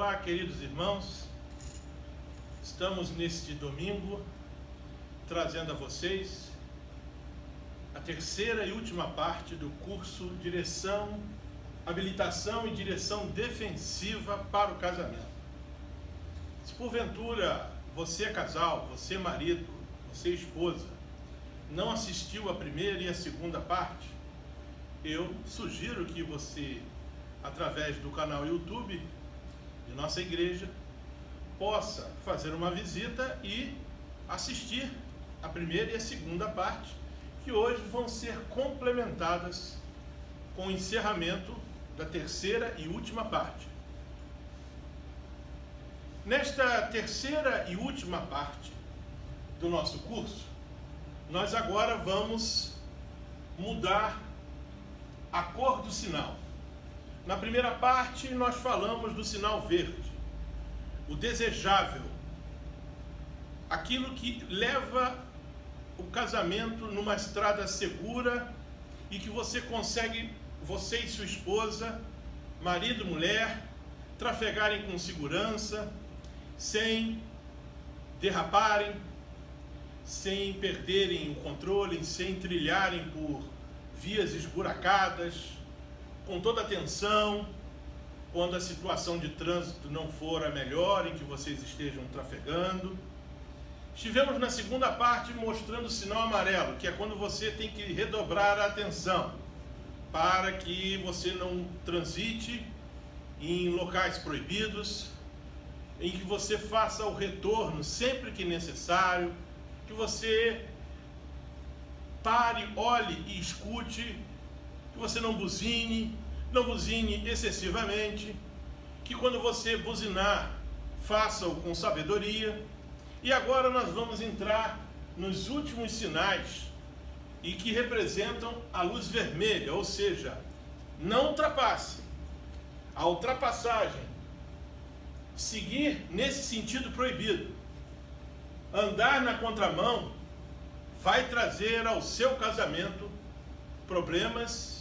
Olá, queridos irmãos, estamos neste domingo trazendo a vocês a terceira e última parte do curso Direção, Habilitação e Direção Defensiva para o Casamento. Se porventura você é casal, você é marido, você é esposa, não assistiu a primeira e a segunda parte, eu sugiro que você, através do canal YouTube de nossa igreja, possa fazer uma visita e assistir a primeira e a segunda parte, que hoje vão ser complementadas com o encerramento da terceira e última parte. Nesta terceira e última parte do nosso curso, nós agora vamos mudar a cor do sinal. Na primeira parte, nós falamos do sinal verde, o desejável, aquilo que leva o casamento numa estrada segura e que você consegue, você e sua esposa, marido, mulher, trafegarem com segurança, sem derraparem, sem perderem o controle, sem trilharem por vias esburacadas, com toda atenção, quando a situação de trânsito não for a melhor em que vocês estejam trafegando. Estivemos na segunda parte mostrando o sinal amarelo, que é quando você tem que redobrar a atenção para que você não transite em locais proibidos, em que você faça o retorno sempre que necessário, que você pare, olhe e escute, que você não buzine excessivamente, que quando você buzinar, faça-o com sabedoria. E agora nós vamos entrar nos últimos sinais e que representam a luz vermelha, ou seja, não ultrapasse. A ultrapassagem, seguir nesse sentido proibido, andar na contramão, vai trazer ao seu casamento problemas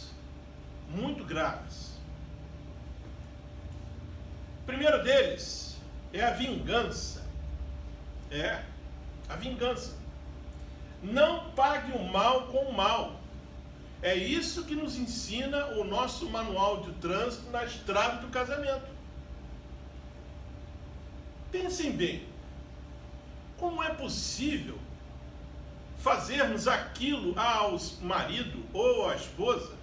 muito graves. O primeiro deles é a vingança. A vingança. Não pague o mal com o mal. É isso que nos ensina o nosso manual de trânsito na estrada do casamento. Pensem bem, como é possível fazermos aquilo ao marido ou à esposa,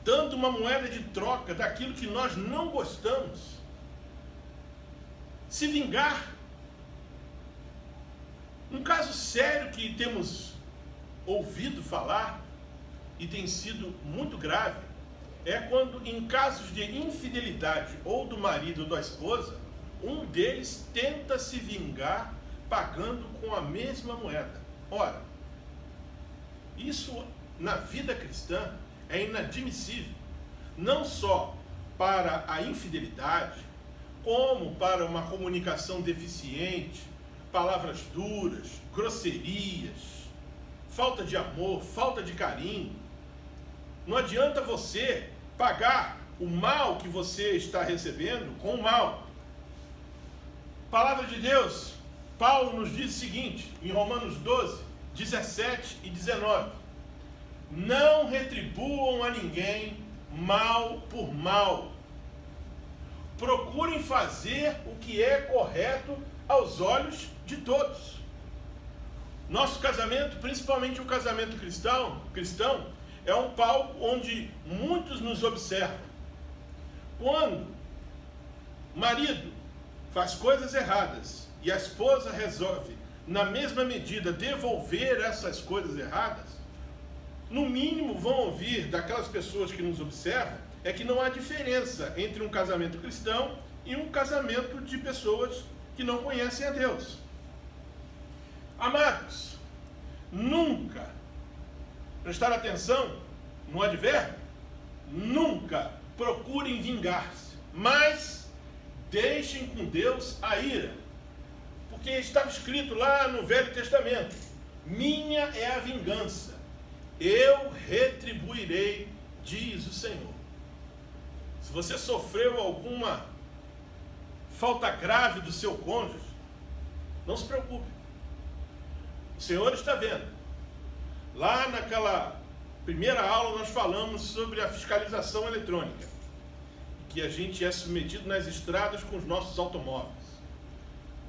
dando uma moeda de troca daquilo que nós não gostamos? Se vingar. Um caso sério que temos ouvido falar e tem sido muito grave é quando, em casos de infidelidade ou do marido ou da esposa, um deles tenta se vingar pagando com a mesma moeda. Ora, isso na vida cristã é inadmissível, não só para a infidelidade, como para uma comunicação deficiente, palavras duras, grosserias, falta de amor, falta de carinho. Não adianta você pagar o mal que você está recebendo com o mal. Palavra de Deus, Paulo nos diz o seguinte, em Romanos 12, 17 e 19. Não retribuam a ninguém mal por mal. Procurem fazer o que é correto aos olhos de todos. Nosso casamento, principalmente o casamento cristão, é um palco onde muitos nos observam. Quando o marido faz coisas erradas e a esposa resolve, na mesma medida, devolver essas coisas erradas, no mínimo vão ouvir daquelas pessoas que nos observam é que não há diferença entre um casamento cristão e um casamento de pessoas que não conhecem a Deus. Amados, nunca, prestar atenção no advérbio, nunca procurem vingar-se, mas deixem com Deus a ira, porque estava escrito lá no Velho Testamento: minha é a vingança, eu retribuirei, diz o Senhor. Se você sofreu alguma falta grave do seu cônjuge, não se preocupe. O Senhor está vendo. Lá naquela primeira aula nós falamos sobre a fiscalização eletrônica, que a gente é submetido nas estradas com os nossos automóveis.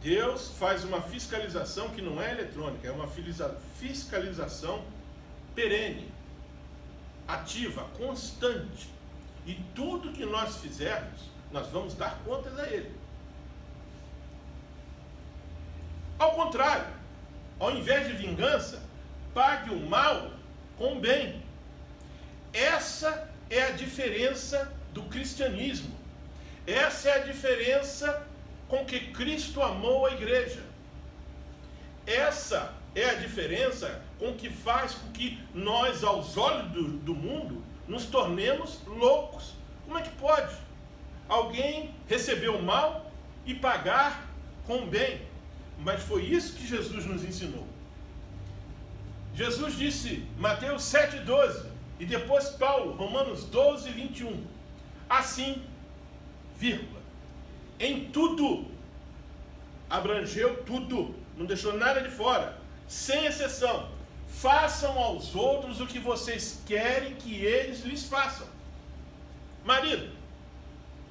Deus faz uma fiscalização que não é eletrônica, é uma fiscalização perene, ativa, constante. E tudo que nós fizermos, nós vamos dar contas a Ele. Ao contrário, ao invés de vingança, pague o mal com o bem. Essa é a diferença do cristianismo. Essa é a diferença com que Cristo amou a igreja. Essa é a diferença com que faz com que nós, aos olhos do mundo, nos tornemos loucos. Como é que pode alguém receber o mal e pagar com o bem? Mas foi isso que Jesus nos ensinou. Jesus disse, Mateus 7,12, e depois Paulo, Romanos 12, 21. Assim, vírgula, em tudo, abrangeu tudo, não deixou nada de fora, sem exceção. Façam aos outros o que vocês querem que eles lhes façam. Marido,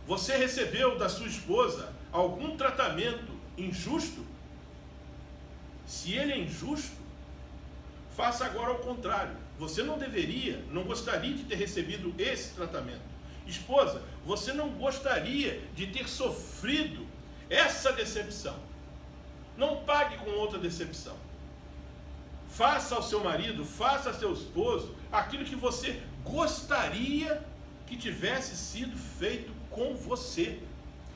você recebeu da sua esposa algum tratamento injusto? Se ele é injusto, faça agora ao contrário. Você não deveria, não gostaria de ter recebido esse tratamento. Esposa, você não gostaria de ter sofrido essa decepção. Não pague com outra decepção. Faça ao seu marido, faça ao seu esposo aquilo que você gostaria que tivesse sido feito com você.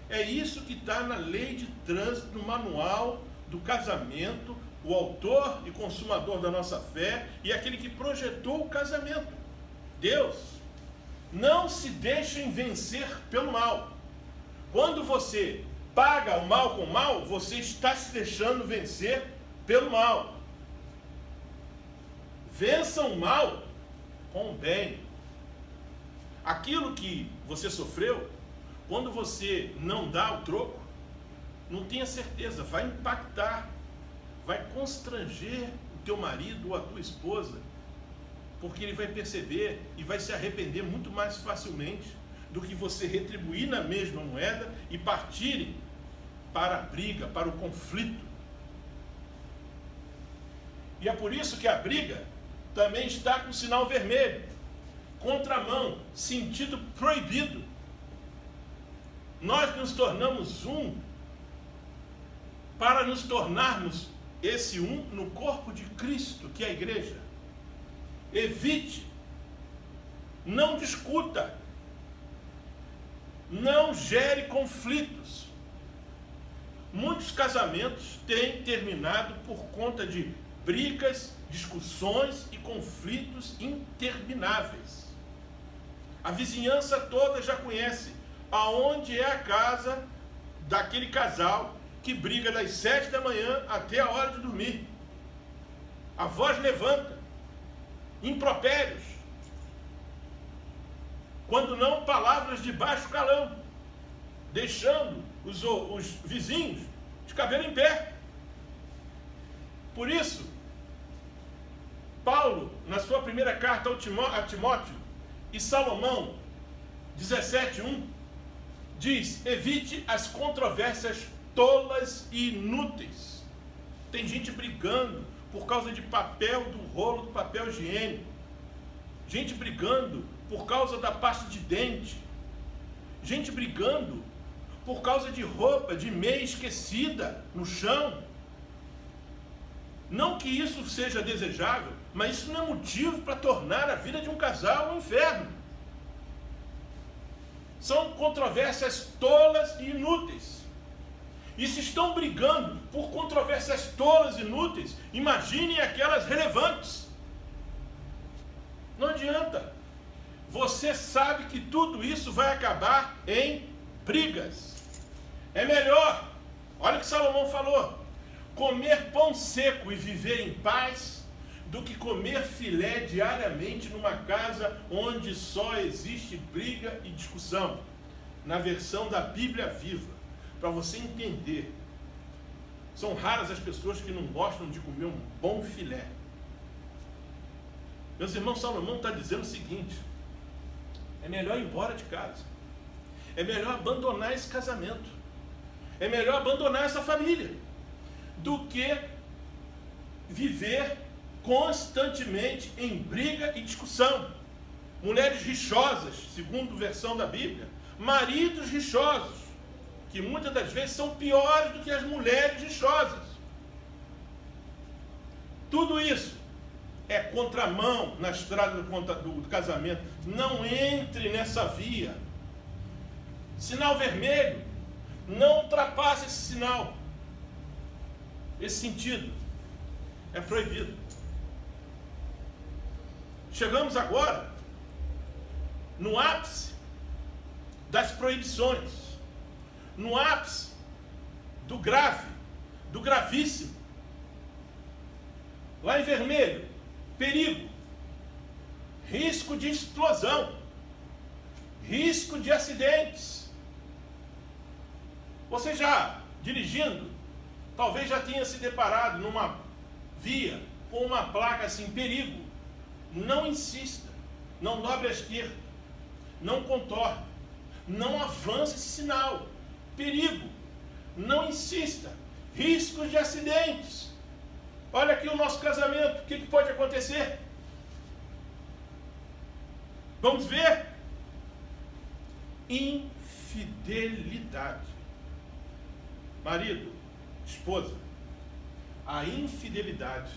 É isso que está na lei de trânsito, no manual do casamento, o autor e consumador da nossa fé e aquele que projetou o casamento. Deus. Não se deixem vencer pelo mal. Quando você paga o mal com o mal, você está se deixando vencer pelo mal. Vençam o mal com o bem. Aquilo que você sofreu, quando você não dá o troco, não tenha certeza, vai impactar, vai constranger o teu marido ou a tua esposa, porque ele vai perceber e vai se arrepender muito mais facilmente do que você retribuir na mesma moeda e partirem para a briga, para o conflito. E é por isso que a briga também está com o sinal vermelho, contramão, sentido proibido. Nós nos tornamos um para nos tornarmos esse um no corpo de Cristo, que é a igreja. Evite, não discuta, não gere conflitos. Muitos casamentos têm terminado por conta de brigas, discussões e conflitos intermináveis. A vizinhança toda já conhece aonde é a casa daquele casal que briga das 7 da manhã até a hora de dormir. A voz levanta, impropérios, quando não palavras de baixo calão, deixando os vizinhos de cabelo em pé. Por isso, Paulo, na sua primeira carta a Timóteo, e Salomão 17:1, diz: evite as controvérsias tolas e inúteis. Tem gente brigando por causa de papel, do rolo do papel higiênico. Gente brigando por causa da pasta de dente. Gente brigando por causa de roupa, de meia esquecida no chão. Não que isso seja desejável, mas isso não é motivo para tornar a vida de um casal um inferno. São controvérsias tolas e inúteis. E se estão brigando por controvérsias tolas e inúteis, imaginem aquelas relevantes. Não adianta. Você sabe que tudo isso vai acabar em brigas. É melhor, olha o que Salomão falou, comer pão seco e viver em paz do que comer filé diariamente numa casa onde só existe briga e discussão. Na versão da Bíblia Viva. para você entender. São raras as pessoas que não gostam de comer um bom filé. Meus irmãos, Salomão está dizendo o seguinte: é melhor ir embora de casa, é melhor abandonar esse casamento, é melhor abandonar essa família, do que viver constantemente em briga e discussão. Mulheres rixosas, segundo a versão da Bíblia, maridos rixosos, que muitas das vezes são piores do que as mulheres rixosas. Tudo isso é contramão na estrada do casamento. Não entre nessa via. Sinal vermelho, não ultrapasse esse sinal. Esse sentido é proibido. Chegamos agora no ápice das proibições, no ápice do grave, do gravíssimo. Lá em vermelho, perigo, risco de explosão, risco de acidentes. Você já dirigindo, talvez já tenha se deparado numa via com uma placa assim: perigo. Não insista, não dobre à esquerda, não contorne, não avance esse sinal. Perigo, não insista, riscos de acidentes. Olha aqui o nosso casamento, o que pode acontecer? Vamos ver? Infidelidade. Marido, esposa, a infidelidade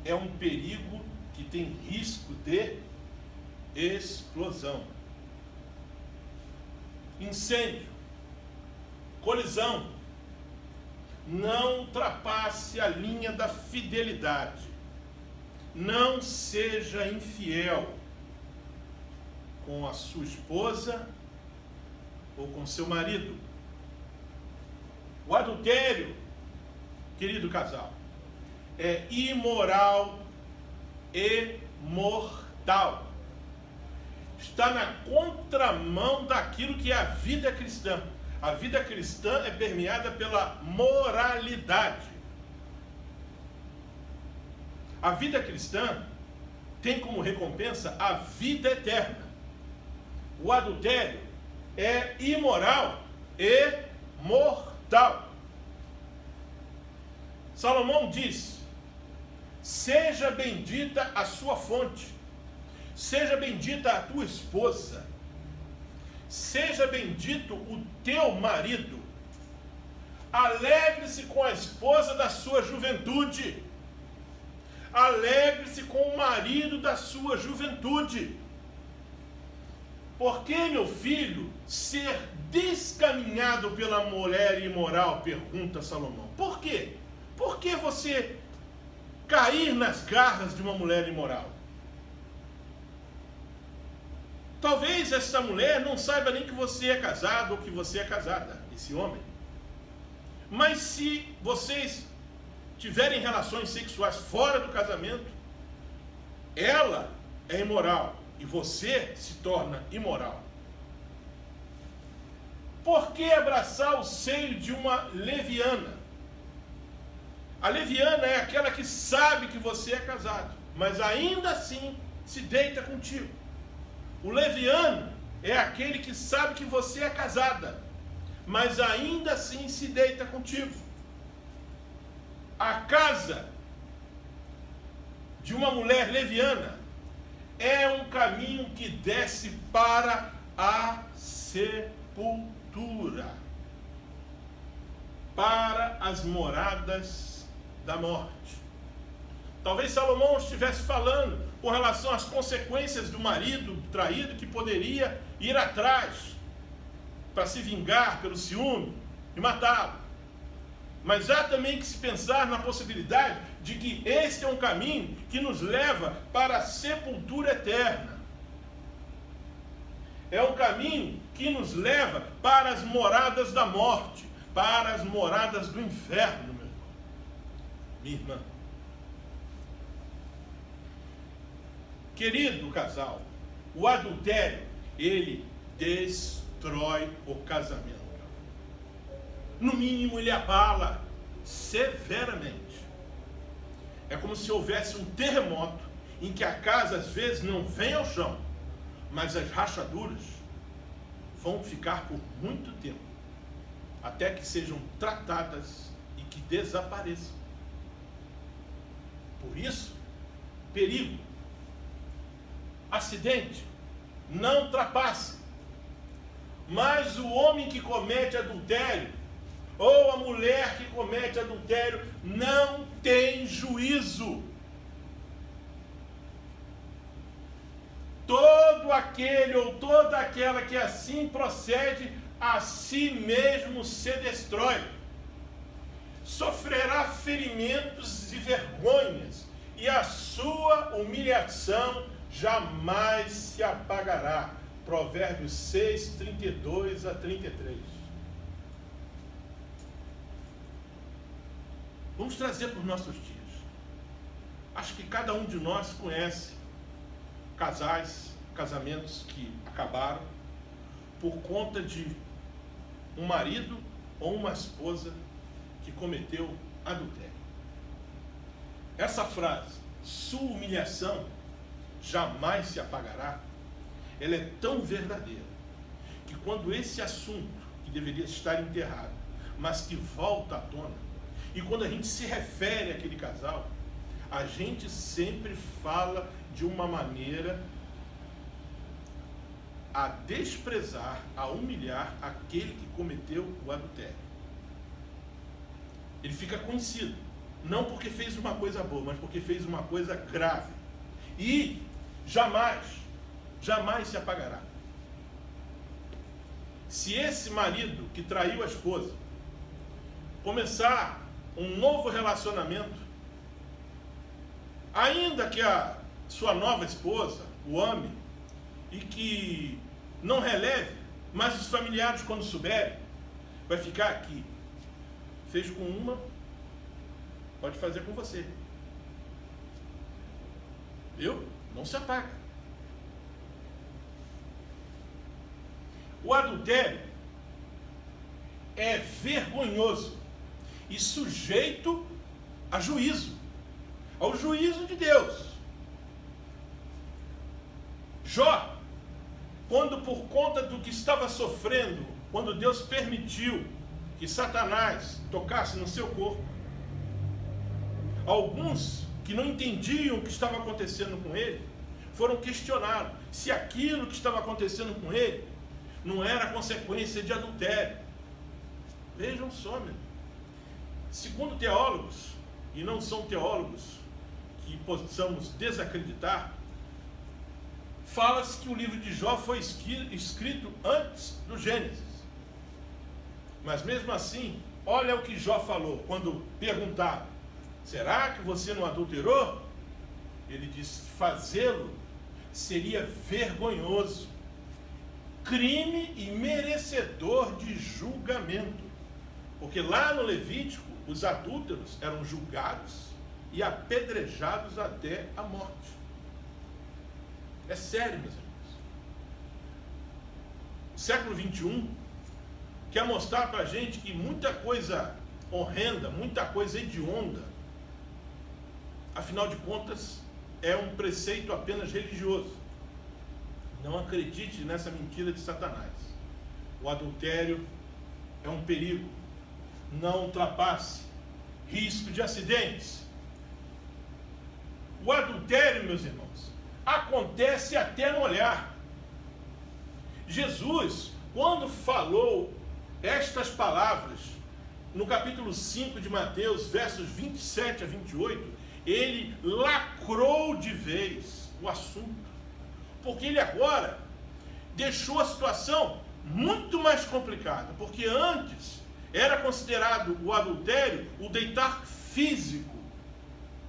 é um perigo que tem risco de explosão, incêndio, colisão. Não ultrapasse a linha da fidelidade. Não seja infiel com a sua esposa ou com seu marido. O adultério, querido casal, é imoral e mortal. Está na contramão daquilo que é a vida cristã. A vida cristã é permeada pela moralidade. A vida cristã tem como recompensa a vida eterna. O adultério é imoral e mortal. Salomão diz: seja bendita a sua fonte, seja bendita a tua esposa, seja bendito o teu marido, alegre-se com a esposa da sua juventude, alegre-se com o marido da sua juventude. Por que, meu filho, ser descaminhado pela mulher imoral? Pergunta Salomão. Por quê? Por que você cair nas garras de uma mulher imoral? Talvez essa mulher não saiba nem que você é casado ou que você é casada, esse homem. Mas se vocês tiverem relações sexuais fora do casamento, ela é imoral e você se torna imoral. Por que abraçar o seio de uma leviana? A leviana é aquela que sabe que você é casado, mas ainda assim se deita contigo. O leviano é aquele que sabe que você é casada, mas ainda assim se deita contigo. A casa de uma mulher leviana é um caminho que desce para a sepultura, para as moradas da morte. Talvez Salomão estivesse falando com relação às consequências do marido traído, que poderia ir atrás para se vingar pelo ciúme e matá-lo. Mas há também que se pensar na possibilidade de que este é um caminho que nos leva para a sepultura eterna. É um caminho que nos leva para as moradas da morte, para as moradas do inferno, meu irmão, minha irmã. Querido casal, o adultério, ele destrói o casamento. no mínimo ele abala severamente. É como se houvesse um terremoto em que a casa às vezes não vem ao chão, mas as rachaduras vão ficar por muito tempo, até que sejam tratadas e que desapareçam. Por isso, perigo, acidente, não ultrapasse. Mas o homem que comete adultério, ou a mulher que comete adultério, não tem juízo. Todo aquele ou toda aquela que assim procede, a si mesmo se destrói. Sofrerá ferimentos e vergonhas, e a sua humilhação jamais se apagará. Provérbios 6, 32 a 33. Vamos trazer para os nossos dias. Acho que cada um de nós conhece casamentos que acabaram por conta de um marido ou uma esposa que cometeu adultério. Essa frase, sua humilhação jamais se apagará, ela é tão verdadeira que quando esse assunto, que deveria estar enterrado, mas que volta à tona, e quando a gente se refere àquele casal, a gente sempre fala de uma maneira a desprezar, a humilhar aquele que cometeu o adultério. Ele fica conhecido, não porque fez uma coisa boa, mas porque fez uma coisa grave. E jamais se apagará. Se esse marido que traiu a esposa começar um novo relacionamento, ainda que a sua nova esposa o ame e que não releve, mas os familiares, quando souberem, vai ficar aqui. Fez com uma, pode fazer com você. Viu? Não se apaga. O adultério é vergonhoso e sujeito a juízo, ao juízo de Deus. Jó, quando por conta do que estava sofrendo, quando Deus permitiu que Satanás tocasse no seu corpo, alguns que não entendiam o que estava acontecendo com ele, foram questionar se aquilo que estava acontecendo com ele não era consequência de adultério. Vejam só, meu. Segundo teólogos, e não são teólogos que possamos desacreditar, fala-se que o livro de Jó foi escrito antes do Gênesis. Mas mesmo assim, olha o que Jó falou quando perguntaram: será que você não adulterou? Ele disse: fazê-lo seria vergonhoso, crime e merecedor de julgamento. Porque lá no Levítico, os adúlteros eram julgados e apedrejados até a morte. É sério, meus irmãos. O século XXI quer mostrar para a gente que muita coisa horrenda, muita coisa hedionda, afinal de contas, é um preceito apenas religioso. Não acredite nessa mentira de Satanás. O adultério é um perigo. Não ultrapasse. Risco de acidentes. O adultério, meus irmãos, acontece até no olhar. Jesus, quando falou estas palavras, no capítulo 5 de Mateus, versos 27 a 28, ele lacrou de vez o assunto. Porque ele agora deixou a situação muito mais complicada. Porque antes era considerado o adultério o deitar físico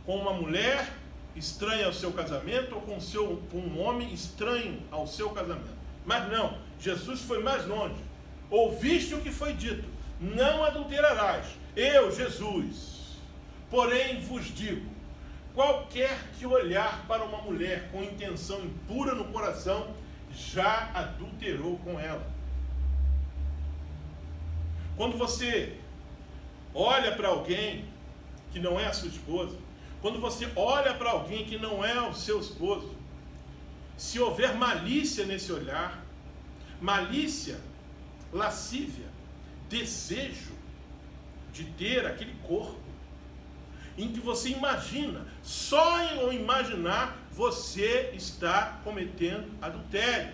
com uma mulher estranha ao seu casamento ou com um homem estranho ao seu casamento. Mas não, Jesus foi mais longe. Ouviste o que foi dito: não adulterarás. Eu, Jesus, porém vos digo: qualquer que olhar para uma mulher com intenção impura no coração, já adulterou com ela. Quando você olha para alguém que não é a sua esposa, quando você olha para alguém que não é o seu esposo, se houver malícia nesse olhar, malícia, lascívia, desejo de ter aquele corpo, em que você imagina, só em imaginar, você está cometendo adultério.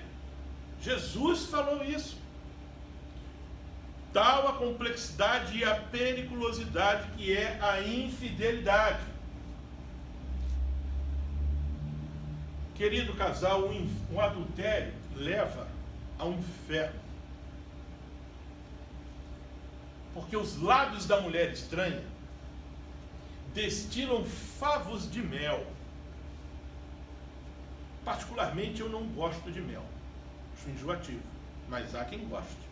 Jesus falou isso. Tal a complexidade e a periculosidade que é a infidelidade. Querido casal, um adultério leva ao inferno. Porque os lábios da mulher estranha destilam favos de mel. Particularmente eu não gosto de mel. Acho enjoativo. Mas há quem goste.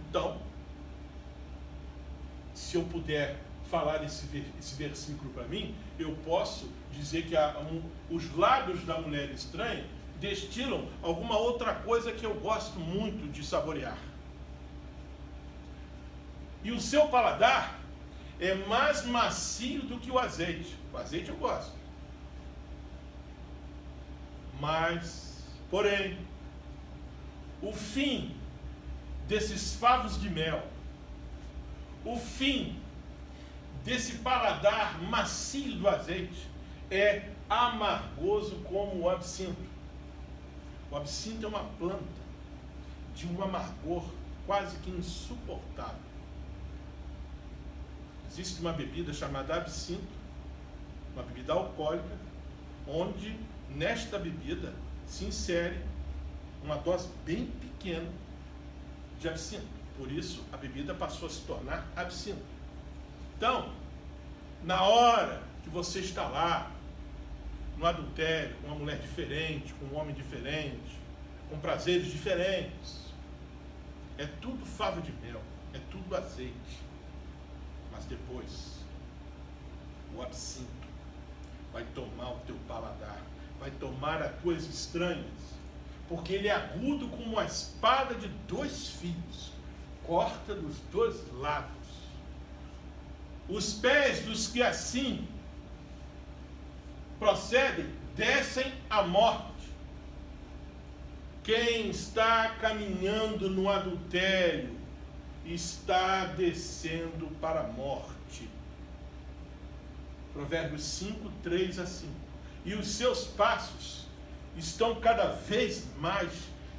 Então, se eu puder falar esse versículo para mim, eu posso dizer que os lábios da mulher estranha destilam alguma outra coisa que eu gosto muito de saborear. E o seu paladar é mais macio do que o azeite. O azeite eu gosto. Mas, porém, o fim desses favos de mel, o fim desse paladar macio do azeite é amargoso como o absinto. O absinto é uma planta de um amargor quase que insuportável. Existe uma bebida chamada absinto, uma bebida alcoólica, onde nesta bebida se insere uma dose bem pequena de absinto. Por isso a bebida passou a se tornar absinto. Então, na hora que você está lá, no adultério, com uma mulher diferente, com um homem diferente, com prazeres diferentes, é tudo favo de mel, é tudo azeite. Mas depois, o absinto vai tomar o teu paladar, vai tomar as tuas estranhas, porque ele é agudo como uma espada de 2 fios, corta dos 2 lados. Os pés dos que assim procedem, descem à morte. Quem está caminhando no adultério está descendo para a morte. Provérbios 5, 3 a 5. E os seus passos estão cada vez mais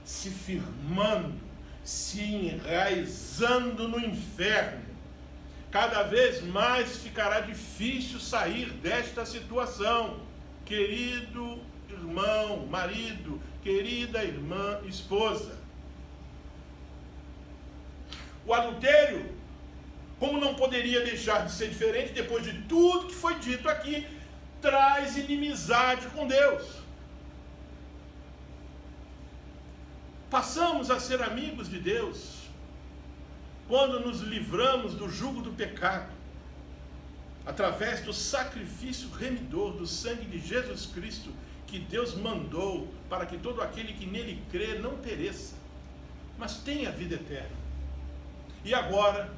se firmando, se enraizando no inferno. Cada vez mais ficará difícil sair desta situação. Querido irmão, marido, querida irmã, esposa. O adultério, como não poderia deixar de ser diferente depois de tudo que foi dito aqui, traz inimizade com Deus. Passamos a ser amigos de Deus quando nos livramos do jugo do pecado, através do sacrifício remidor do sangue de Jesus Cristo, que Deus mandou para que todo aquele que nele crê não pereça, mas tenha vida eterna. E agora,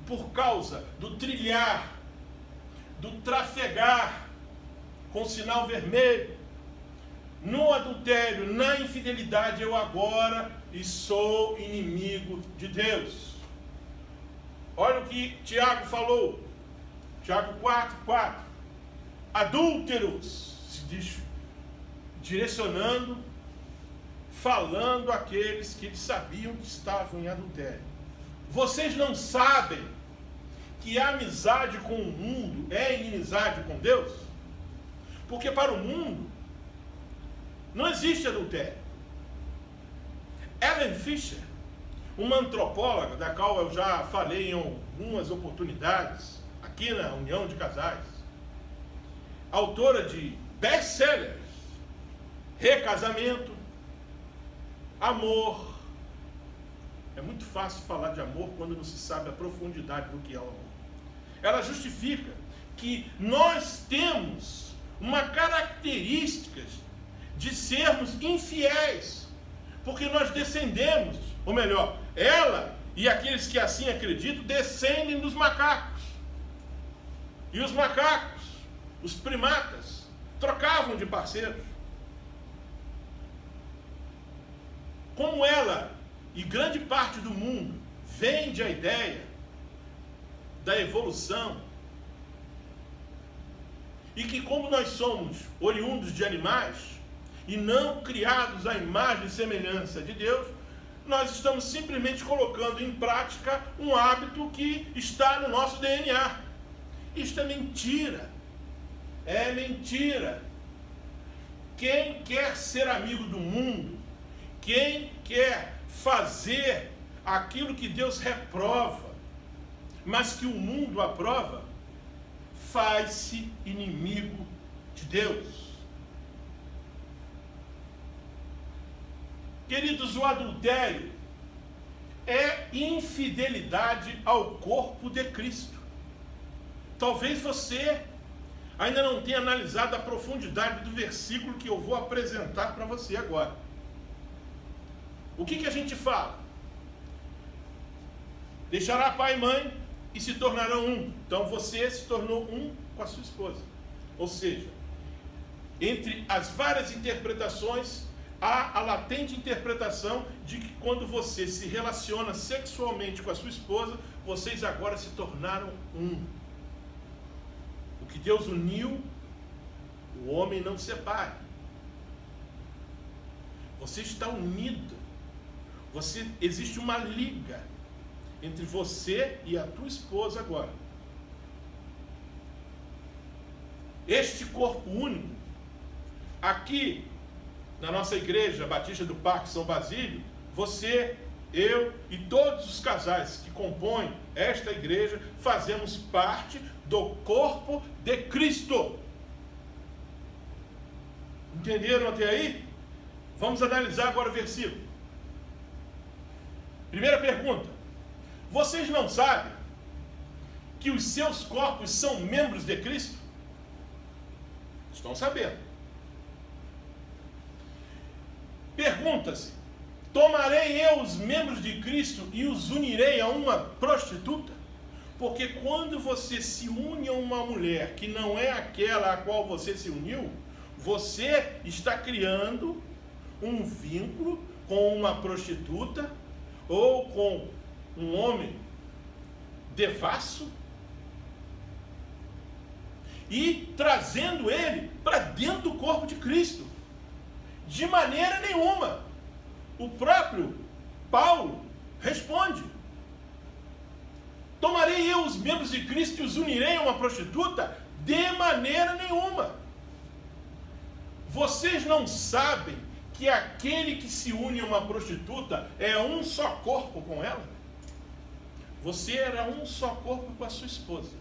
por causa do trilhar, do trafegar com sinal vermelho, no adultério, na infidelidade, eu agora sou inimigo de Deus. Olha o que Tiago falou, Tiago 4:4. Adúlteros, se diz, direcionando, falando àqueles que sabiam que estavam em adultério. Vocês não sabem que a amizade com o mundo é inimizade com Deus? Porque para o mundo não existe adultério. Ellen Fisher, uma antropóloga, da qual eu já falei em algumas oportunidades, aqui na União de Casais, autora de best-sellers, Recasamento, Amor. É muito fácil falar de amor quando não se sabe a profundidade do que é o amor. Ela justifica que nós temos uma característica de sermos infiéis, porque nós descendemos, ou melhor, ela E aqueles que assim acreditam descendem dos macacos. E os macacos, os primatas, trocavam de parceiros. Como ela e grande parte do mundo vende a ideia da evolução, e que como nós somos oriundos de animais e não criados à imagem e semelhança de Deus, nós estamos simplesmente colocando em prática um hábito que está no nosso DNA. Isto é mentira. É mentira. Quem quer ser amigo do mundo, quem quer fazer aquilo que Deus reprova, mas que o mundo aprova, faz-se inimigo de Deus. Queridos, o adultério é infidelidade ao corpo de Cristo. Talvez você ainda não tenha analisado a profundidade do versículo que eu vou apresentar para você agora. O que a gente fala? Deixará pai e mãe e se tornarão um. Então você se tornou um com a sua esposa. Ou seja, entre as várias interpretações, há a latente interpretação de que quando você se relaciona sexualmente com a sua esposa, vocês agora se tornaram um. O que Deus uniu, o homem não separe. Você está unido. Existe uma liga entre você e a tua esposa agora. Este corpo único, aqui na nossa igreja Batista do Parque São Basílio, você, eu e todos os casais que compõem esta igreja fazemos parte do corpo de Cristo. Entenderam até aí? Vamos analisar agora o versículo. Primeira pergunta: vocês não sabem que os seus corpos são membros de Cristo? Estão sabendo. Pergunta-se: tomarei eu os membros de Cristo e os unirei a uma prostituta? Porque quando você se une a uma mulher que não é aquela a qual você se uniu, você está criando um vínculo com uma prostituta ou com um homem devasso e trazendo ele para dentro do corpo de Cristo. De maneira nenhuma. O próprio Paulo responde: tomarei eu os membros de Cristo e os unirei a uma prostituta? De maneira nenhuma. Vocês não sabem que aquele que se une a uma prostituta é um só corpo com ela? Você era um só corpo com a sua esposa.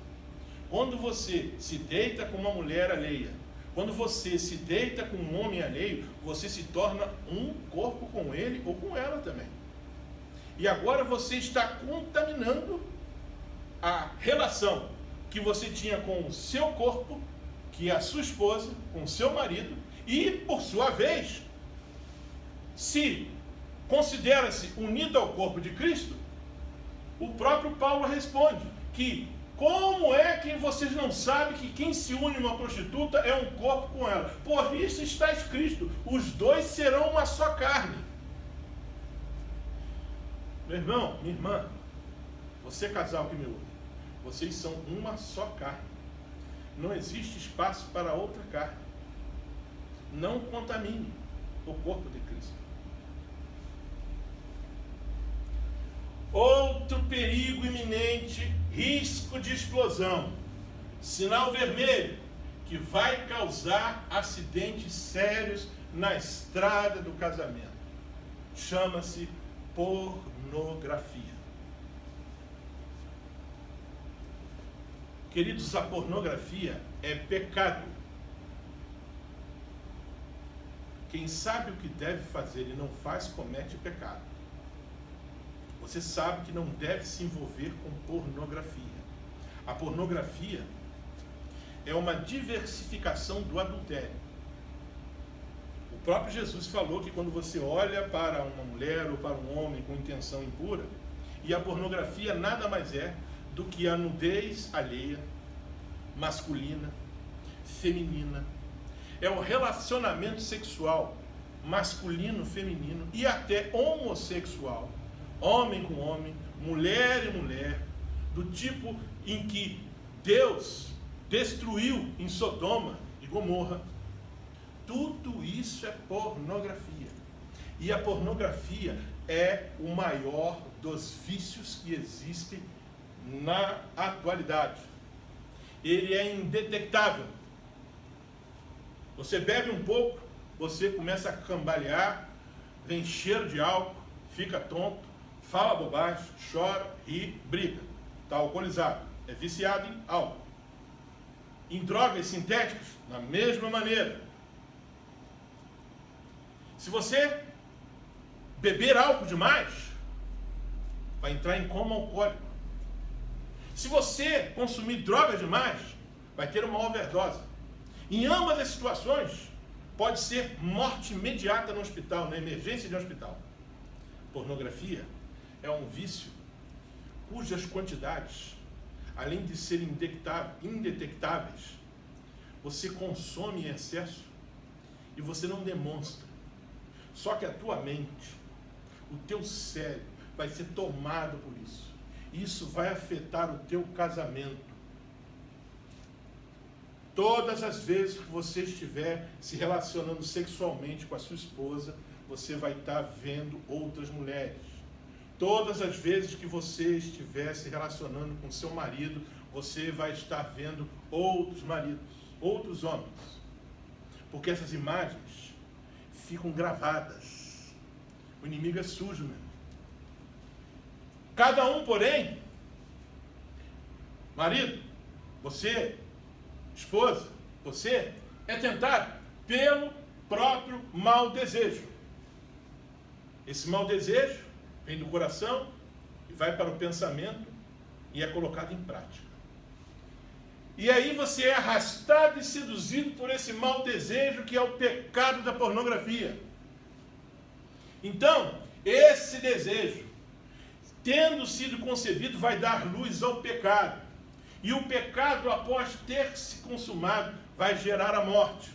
Quando você se deita com uma mulher alheia, quando você se deita com um homem alheio, você se torna um corpo com ele ou com ela também. E agora você está contaminando a relação que você tinha com o seu corpo, que é a sua esposa, com o seu marido, e, por sua vez, se considera-se unido ao corpo de Cristo, o próprio Paulo responde que como é que vocês não sabem que quem se une a uma prostituta é um corpo com ela? Por isso está escrito: os dois serão uma só carne. Meu irmão, minha irmã, você casal que me ouve, vocês são uma só carne. Não existe espaço para outra carne. Não contamine o corpo de Cristo. Outro perigo iminente, risco de explosão, sinal vermelho, que vai causar acidentes sérios na estrada do casamento. Chama-se pornografia. Queridos, a pornografia é pecado. Quem sabe o que deve fazer e não faz, comete pecado. Você sabe que não deve se envolver com pornografia. A pornografia é uma diversificação do adultério. O próprio Jesus falou que quando você olha para uma mulher ou para um homem com intenção impura, E a pornografia nada mais é do que a nudez alheia, masculina, feminina. É o relacionamento sexual masculino, feminino e até homossexual, homem com homem, mulher e mulher, do tipo em que Deus destruiu em Sodoma e Gomorra. Tudo isso é pornografia. E a pornografia é o maior dos vícios que existem na atualidade. Ele é indetectável. Você bebe um pouco, você começa a cambalear, vem cheiro de álcool, fica tonto, fala bobagem, chora, ri, briga. Está alcoolizado, é viciado em álcool. Em drogas sintéticas, da mesma maneira. Se você beber álcool demais, vai entrar em coma alcoólico. Se você consumir droga demais, vai ter uma overdose. Em ambas as situações, pode ser morte imediata no hospital, na emergência de um hospital. Pornografia é um vício cujas quantidades, além de serem indetectáveis, você consome em excesso e você não demonstra. Só que a tua mente, o teu cérebro, vai ser tomado por isso. Isso vai afetar o teu casamento. Todas as vezes que você estiver se relacionando sexualmente com a sua esposa, você vai estar vendo outras mulheres. Todas as vezes que você estiver se relacionando com seu marido, você vai estar vendo outros maridos, outros homens. Porque essas imagens ficam gravadas. O inimigo é sujo mesmo. Cada um, porém, marido, você, esposa, você é tentado pelo próprio mau desejo. Esse mau desejo vem do coração e vai para o pensamento e é colocado em prática. E aí você é arrastado e seduzido por esse mau desejo que é o pecado da pornografia. Então, esse desejo, tendo sido concebido, vai dar luz ao pecado. E o pecado, após ter se consumado, vai gerar a morte.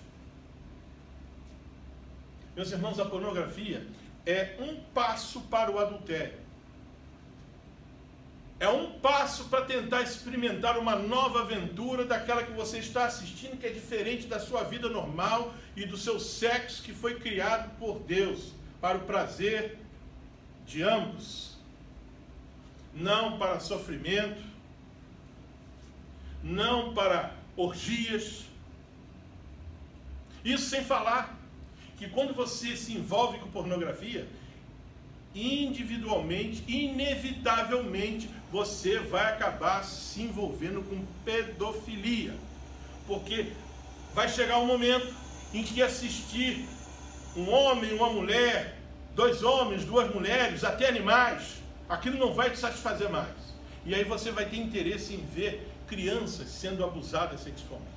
Meus irmãos, a pornografia é um passo para o adultério. É um passo para tentar experimentar uma nova aventura daquela que você está assistindo, que é diferente da sua vida normal e do seu sexo que foi criado por Deus, para o prazer de ambos. Não para sofrimento, não para orgias. Isso sem falar que quando você se envolve com pornografia, individualmente, inevitavelmente, você vai acabar se envolvendo com pedofilia. Porque vai chegar um momento em que assistir um homem, uma mulher, dois homens, duas mulheres, até animais, aquilo não vai te satisfazer mais. E aí você vai ter interesse em ver crianças sendo abusadas sexualmente.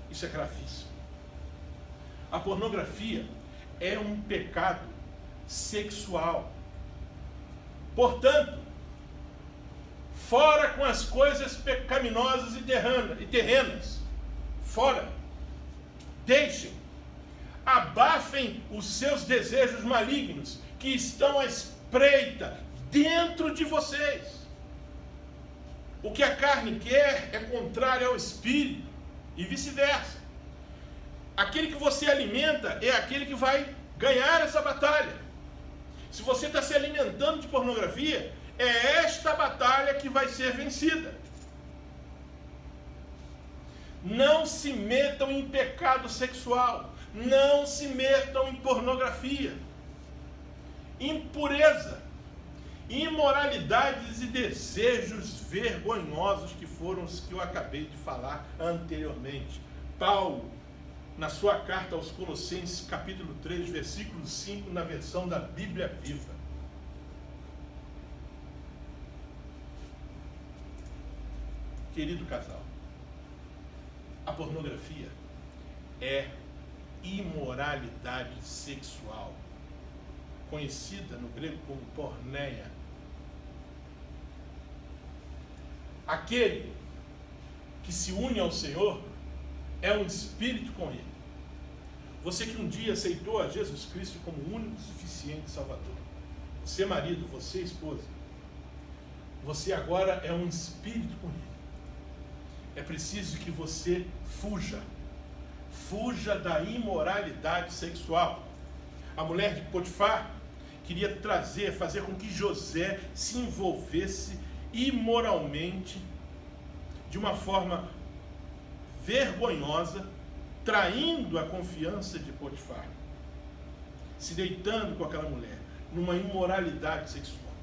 Isso é gravíssimo. A pornografia é um pecado sexual. Portanto, fora com as coisas pecaminosas e terrenas. Fora. Deixem. Abafem os seus desejos malignos que estão à espreita dentro de vocês. O que a carne quer é contrário ao espírito e vice-versa. Aquele que você alimenta é aquele que vai ganhar essa batalha. Se você está se alimentando de pornografia, é esta batalha que vai ser vencida. Não se metam em pecado sexual. Não se metam em pornografia. Impureza, imoralidades e desejos vergonhosos que foram os que eu acabei de falar anteriormente. Paulo, na sua carta aos Colossenses, capítulo 3, versículo 5, na versão da Bíblia Viva. Querido casal, a pornografia é imoralidade sexual, conhecida no grego como porneia, Aquele que se une ao Senhor é um espírito com Ele. Você que um dia aceitou a Jesus Cristo como o único, suficiente Salvador. Você marido, você esposa. Você agora é um espírito com Ele. É preciso que você fuja. Fuja da imoralidade sexual. A mulher de Potifar queria fazer com que José se envolvesse imoralmente, de uma forma vergonhosa, traindo a confiança de Potifar, se deitando com aquela mulher, numa imoralidade sexual.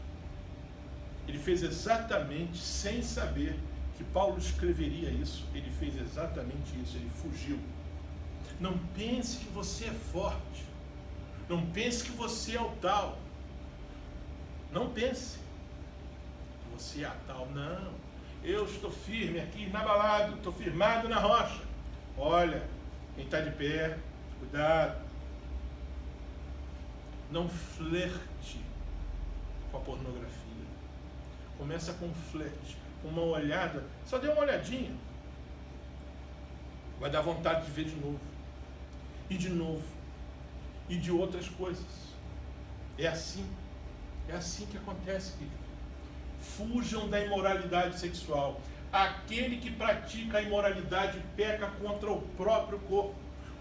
Ele fez exatamente, sem saber que Paulo escreveria isso, ele fez exatamente isso, ele fugiu. Não pense que você é forte, não pense que você é o tal, não pense que você é a tal, não, eu estou firme aqui, inabalado, estou firmado na rocha. Olha, quem está de pé, cuidado, não flerte com a pornografia. Começa com um flerte, uma olhada, só dê uma olhadinha, vai dar vontade de ver de novo, e de outras coisas. É assim que acontece, querido. Fujam da imoralidade sexual. Aquele que pratica a imoralidade peca contra o próprio corpo,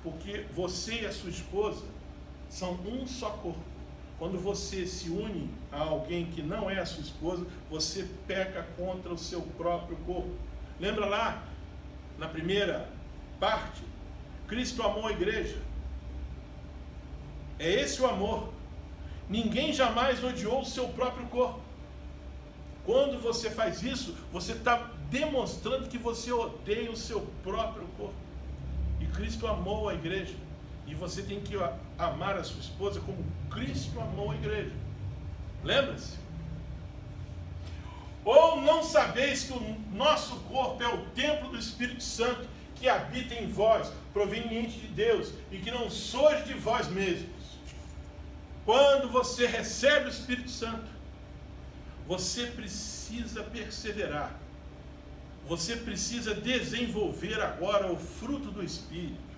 porque você e a sua esposa são um só corpo. Quando você se une a alguém que não é a sua esposa, você peca contra o seu próprio corpo. Lembra lá, na primeira parte, Cristo amou a igreja. É esse o amor. Ninguém jamais odiou o seu próprio corpo. Quando você faz isso, você está demonstrando que você odeia o seu próprio corpo. E Cristo amou a igreja. E você tem que amar a sua esposa como Cristo amou a igreja. Lembra-se? Ou não sabeis que o nosso corpo é o templo do Espírito Santo que habita em vós, proveniente de Deus, e que não sois de vós mesmos. Quando você recebe o Espírito Santo, você precisa perseverar. Você precisa desenvolver agora o fruto do Espírito.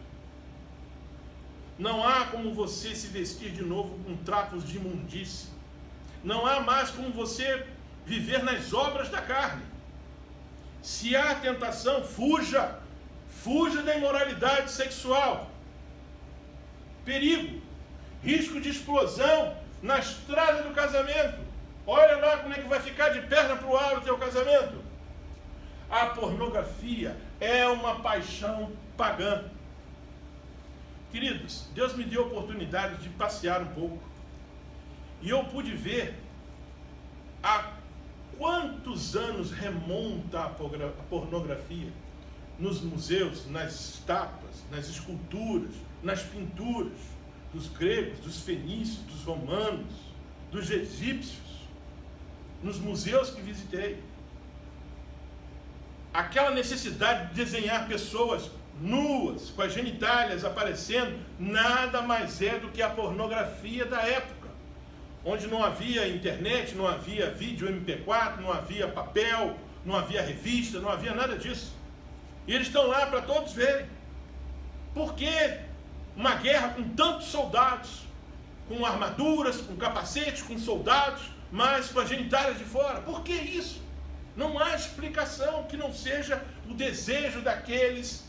Não há como você se vestir de novo com trapos de imundície. Não há mais como você viver nas obras da carne. Se há tentação, fuja. Fuja da imoralidade sexual. Perigo. Risco de explosão na estrada do casamento. Olha lá como é que vai ficar de perna para o ar o teu casamento. A pornografia é uma paixão pagã. Queridos, Deus me deu a oportunidade de passear um pouco. E eu pude ver há quantos anos remonta a pornografia nos museus, nas estátuas, nas esculturas, nas pinturas dos gregos, dos fenícios, dos romanos, dos egípcios, nos museus que visitei. Aquela necessidade de desenhar pessoas nuas, com as genitálias aparecendo, nada mais é do que a pornografia da época, onde não havia internet, não havia vídeo MP4, não havia papel, não havia revista, não havia nada disso. E eles estão lá para todos verem. Por que uma guerra com tantos soldados, com armaduras, com capacetes, com soldados, mas com as genitálias de fora? Por que isso? Não há explicação que não seja o desejo daqueles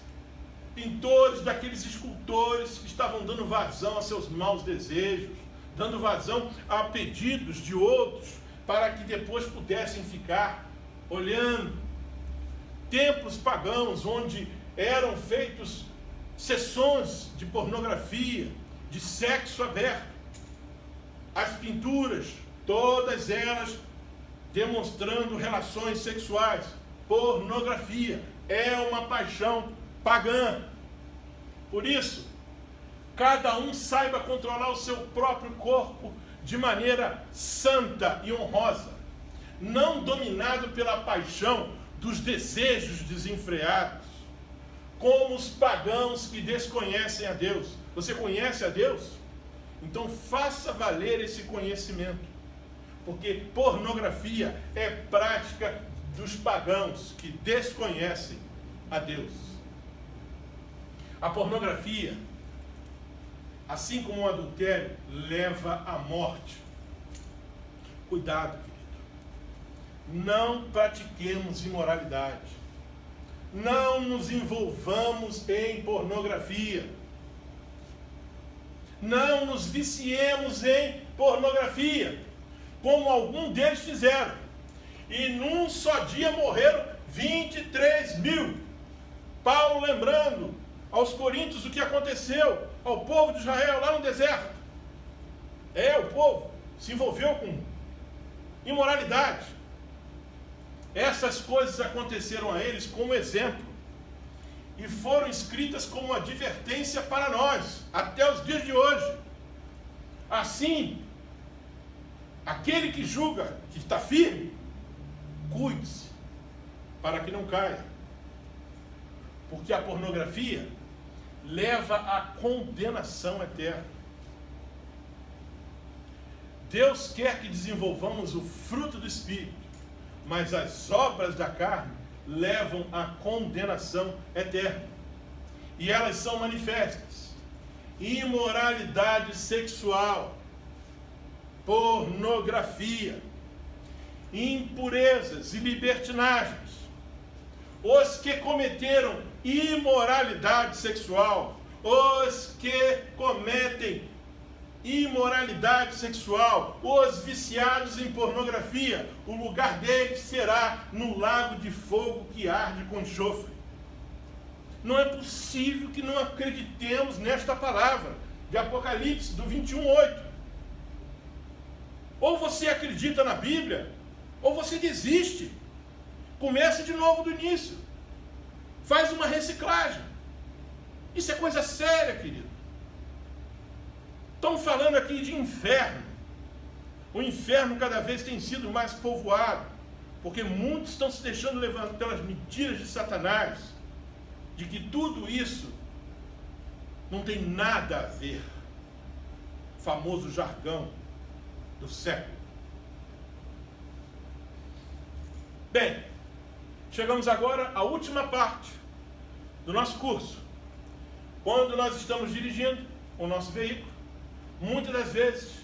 pintores, daqueles escultores que estavam dando vazão a seus maus desejos, dando vazão a pedidos de outros, para que depois pudessem ficar olhando. Templos pagãos, onde eram feitos sessões de pornografia, de sexo aberto. As pinturas, todas elas demonstrando relações sexuais. Pornografia é uma paixão pagã. Por isso, cada um saiba controlar o seu próprio corpo de maneira santa e honrosa, não dominado pela paixão dos desejos desenfreados, como os pagãos que desconhecem a Deus. Você conhece a Deus? Então faça valer esse conhecimento, porque pornografia é prática dos pagãos que desconhecem a Deus. A pornografia, assim como o adultério, leva à morte. Cuidado, querido. Não pratiquemos imoralidade. Não nos envolvamos em pornografia. Não nos viciemos em pornografia, como alguns deles fizeram. E num só dia morreram 23 mil. Paulo lembrando aos coríntios o que aconteceu ao povo de Israel lá no deserto. O povo se envolveu com imoralidade. Essas coisas aconteceram a eles como exemplo e foram escritas como advertência para nós, até os dias de hoje. Assim, aquele que julga que está firme, cuide-se, para que não caia. Porque a pornografia leva à condenação eterna. Deus quer que desenvolvamos o fruto do Espírito, mas as obras da carne levam à condenação eterna. E elas são manifestas: imoralidade sexual, pornografia, impurezas e libertinagens. Os que cometeram imoralidade sexual, os que cometem imoralidade sexual, os viciados em pornografia, o lugar deles será no lago de fogo que arde com enxofre. Não é possível que não acreditemos nesta palavra de Apocalipse do 21:8. Ou você acredita na Bíblia, ou você desiste. Começa de novo do início. Faz uma reciclagem. Isso é coisa séria, querido. Estamos falando aqui de inferno. O inferno cada vez tem sido mais povoado, porque muitos estão se deixando levar pelas mentiras de Satanás, de que tudo isso não tem nada a ver. O famoso jargão do século. Bem, chegamos agora à última parte do nosso curso. Quando nós estamos dirigindo o nosso veículo, muitas das vezes,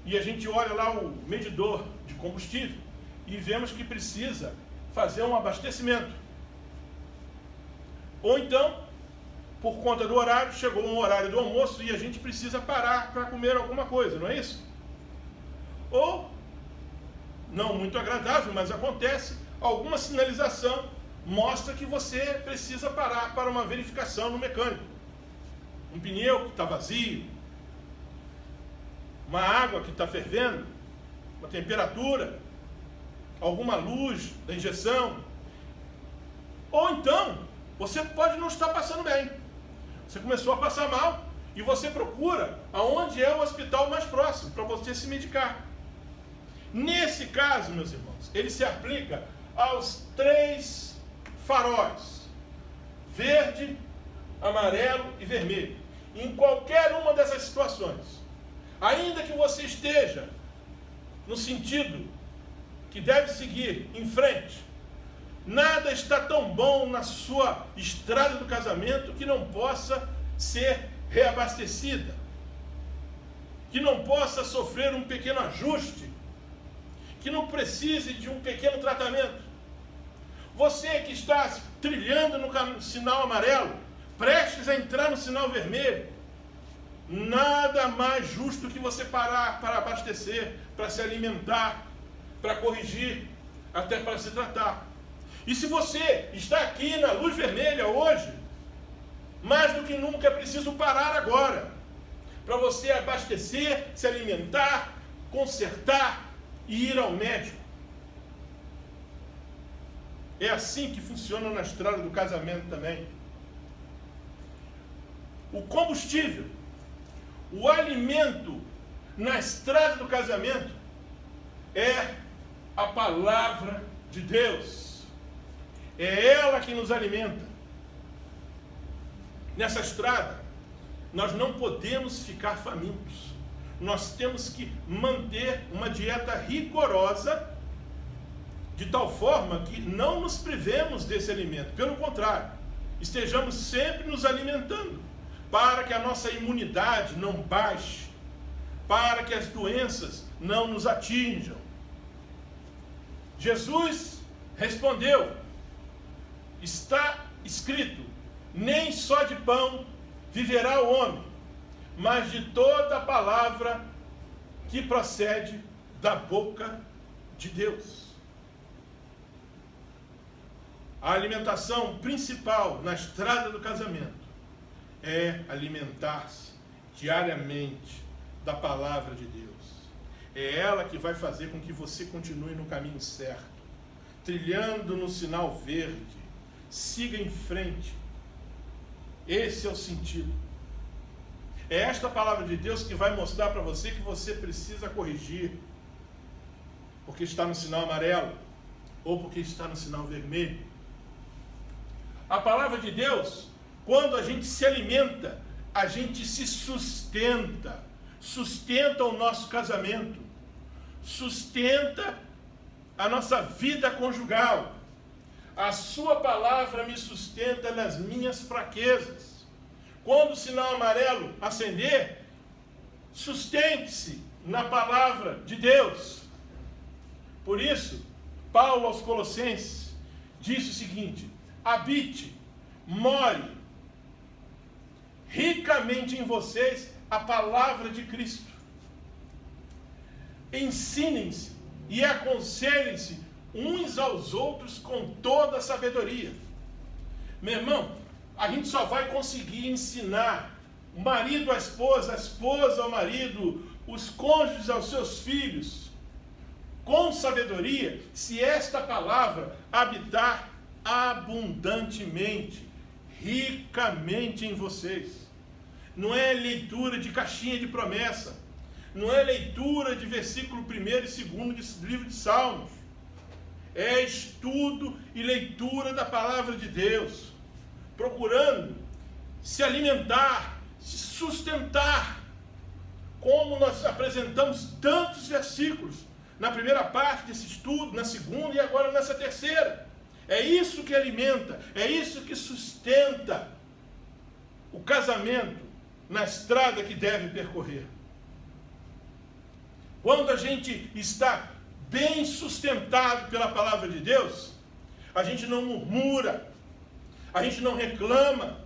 e a gente olha lá o medidor de combustível e vemos que precisa fazer um abastecimento. Ou então, por conta do horário, chegou um horário do almoço e a gente precisa parar para comer alguma coisa, não é isso? Ou, não muito agradável, mas acontece, alguma sinalização mostra que você precisa parar para uma verificação no mecânico. Um pneu que está vazio, uma água que está fervendo, uma temperatura, alguma luz da injeção. Ou então, você pode não estar passando bem. Você começou a passar mal e você procura aonde é o hospital mais próximo para você se medicar. Nesse caso, meus irmãos, ele se aplica aos 3 faróis: verde, amarelo e vermelho. Em qualquer uma dessas situações, ainda que você esteja no sentido que deve seguir em frente, nada está tão bom na sua estrada do casamento que não possa ser reabastecida, que não possa sofrer um pequeno ajuste, que não precise de um pequeno tratamento. Você que está trilhando no sinal amarelo, prestes a entrar no sinal vermelho, nada mais justo que você parar para abastecer, para se alimentar, para corrigir, até para se tratar. E se você está aqui na luz vermelha hoje, mais do que nunca é preciso parar agora, para você abastecer, se alimentar, consertar e ir ao médico. É assim que funciona na estrada do casamento também. O combustível, o alimento na estrada do casamento é a palavra de Deus. É ela que nos alimenta. Nessa estrada, nós não podemos ficar famintos. Nós temos que manter uma dieta rigorosa de tal forma que não nos privemos desse alimento. Pelo contrário, estejamos sempre nos alimentando, para que a nossa imunidade não baixe, para que as doenças não nos atinjam. Jesus respondeu: está escrito, nem só de pão viverá o homem, mas de toda a palavra que procede da boca de Deus. A alimentação principal na estrada do casamento é alimentar-se diariamente da palavra de Deus. É ela que vai fazer com que você continue no caminho certo, trilhando no sinal verde. Siga em frente. Esse é o sentido. É esta palavra de Deus que vai mostrar para você que você precisa corrigir, porque está no sinal amarelo ou porque está no sinal vermelho. A palavra de Deus, quando a gente se alimenta, a gente se sustenta. Sustenta o nosso casamento, sustenta a nossa vida conjugal. A sua palavra me sustenta nas minhas fraquezas. Quando o sinal amarelo acender, sustente-se na palavra de Deus. Por isso, Paulo aos Colossenses disse o seguinte: habite, more ricamente em vocês a palavra de Cristo. Ensinem-se e aconselhem-se uns aos outros com toda a sabedoria. Meu irmão, a gente só vai conseguir ensinar o marido à esposa, a esposa ao marido, os cônjuges aos seus filhos, com sabedoria, se esta palavra habitar abundantemente, ricamente em vocês. Não é leitura de caixinha de promessa, não é leitura de versículo 1 e 2 do livro de Salmos, é estudo e leitura da palavra de Deus, procurando se alimentar, se sustentar, como nós apresentamos tantos versículos na primeira parte desse estudo, na segunda e agora nessa terceira. É isso que alimenta, é isso que sustenta o casamento na estrada que deve percorrer. Quando a gente está bem sustentado pela palavra de Deus, a gente não murmura, a gente não reclama.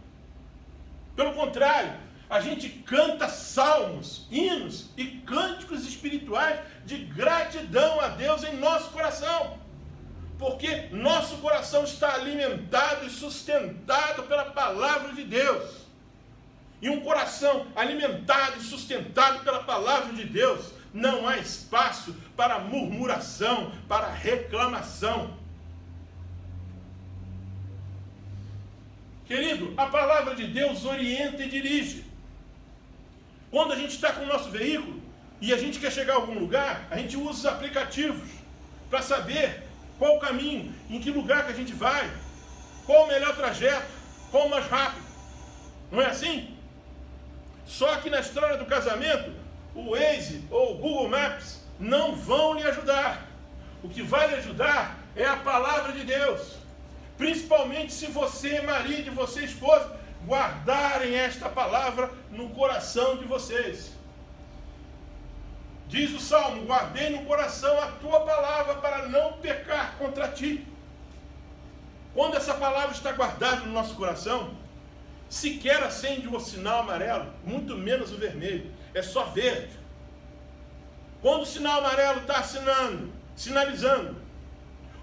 Pelo contrário, a gente canta salmos, hinos e cânticos espirituais de gratidão a Deus em nosso coração. Porque nosso coração está alimentado e sustentado pela palavra de Deus. E um coração alimentado e sustentado pela palavra de Deus, não há espaço para murmuração, para reclamação. Querido, a palavra de Deus orienta e dirige. Quando a gente está com o nosso veículo e a gente quer chegar a algum lugar, a gente usa os aplicativos para saber qual o caminho, em que lugar que a gente vai, qual o melhor trajeto, qual o mais rápido. Não é assim? Só que na história do casamento, o Waze ou o Google Maps não vão lhe ajudar. O que vai lhe ajudar é a palavra de Deus. Principalmente se você, marido, e você, esposa, guardarem esta palavra no coração de vocês. Diz o Salmo: guardei no coração a tua palavra para não pecar contra ti. Quando essa palavra está guardada no nosso coração, sequer acende o sinal amarelo, muito menos o vermelho, é só verde. Quando o sinal amarelo está sinalizando,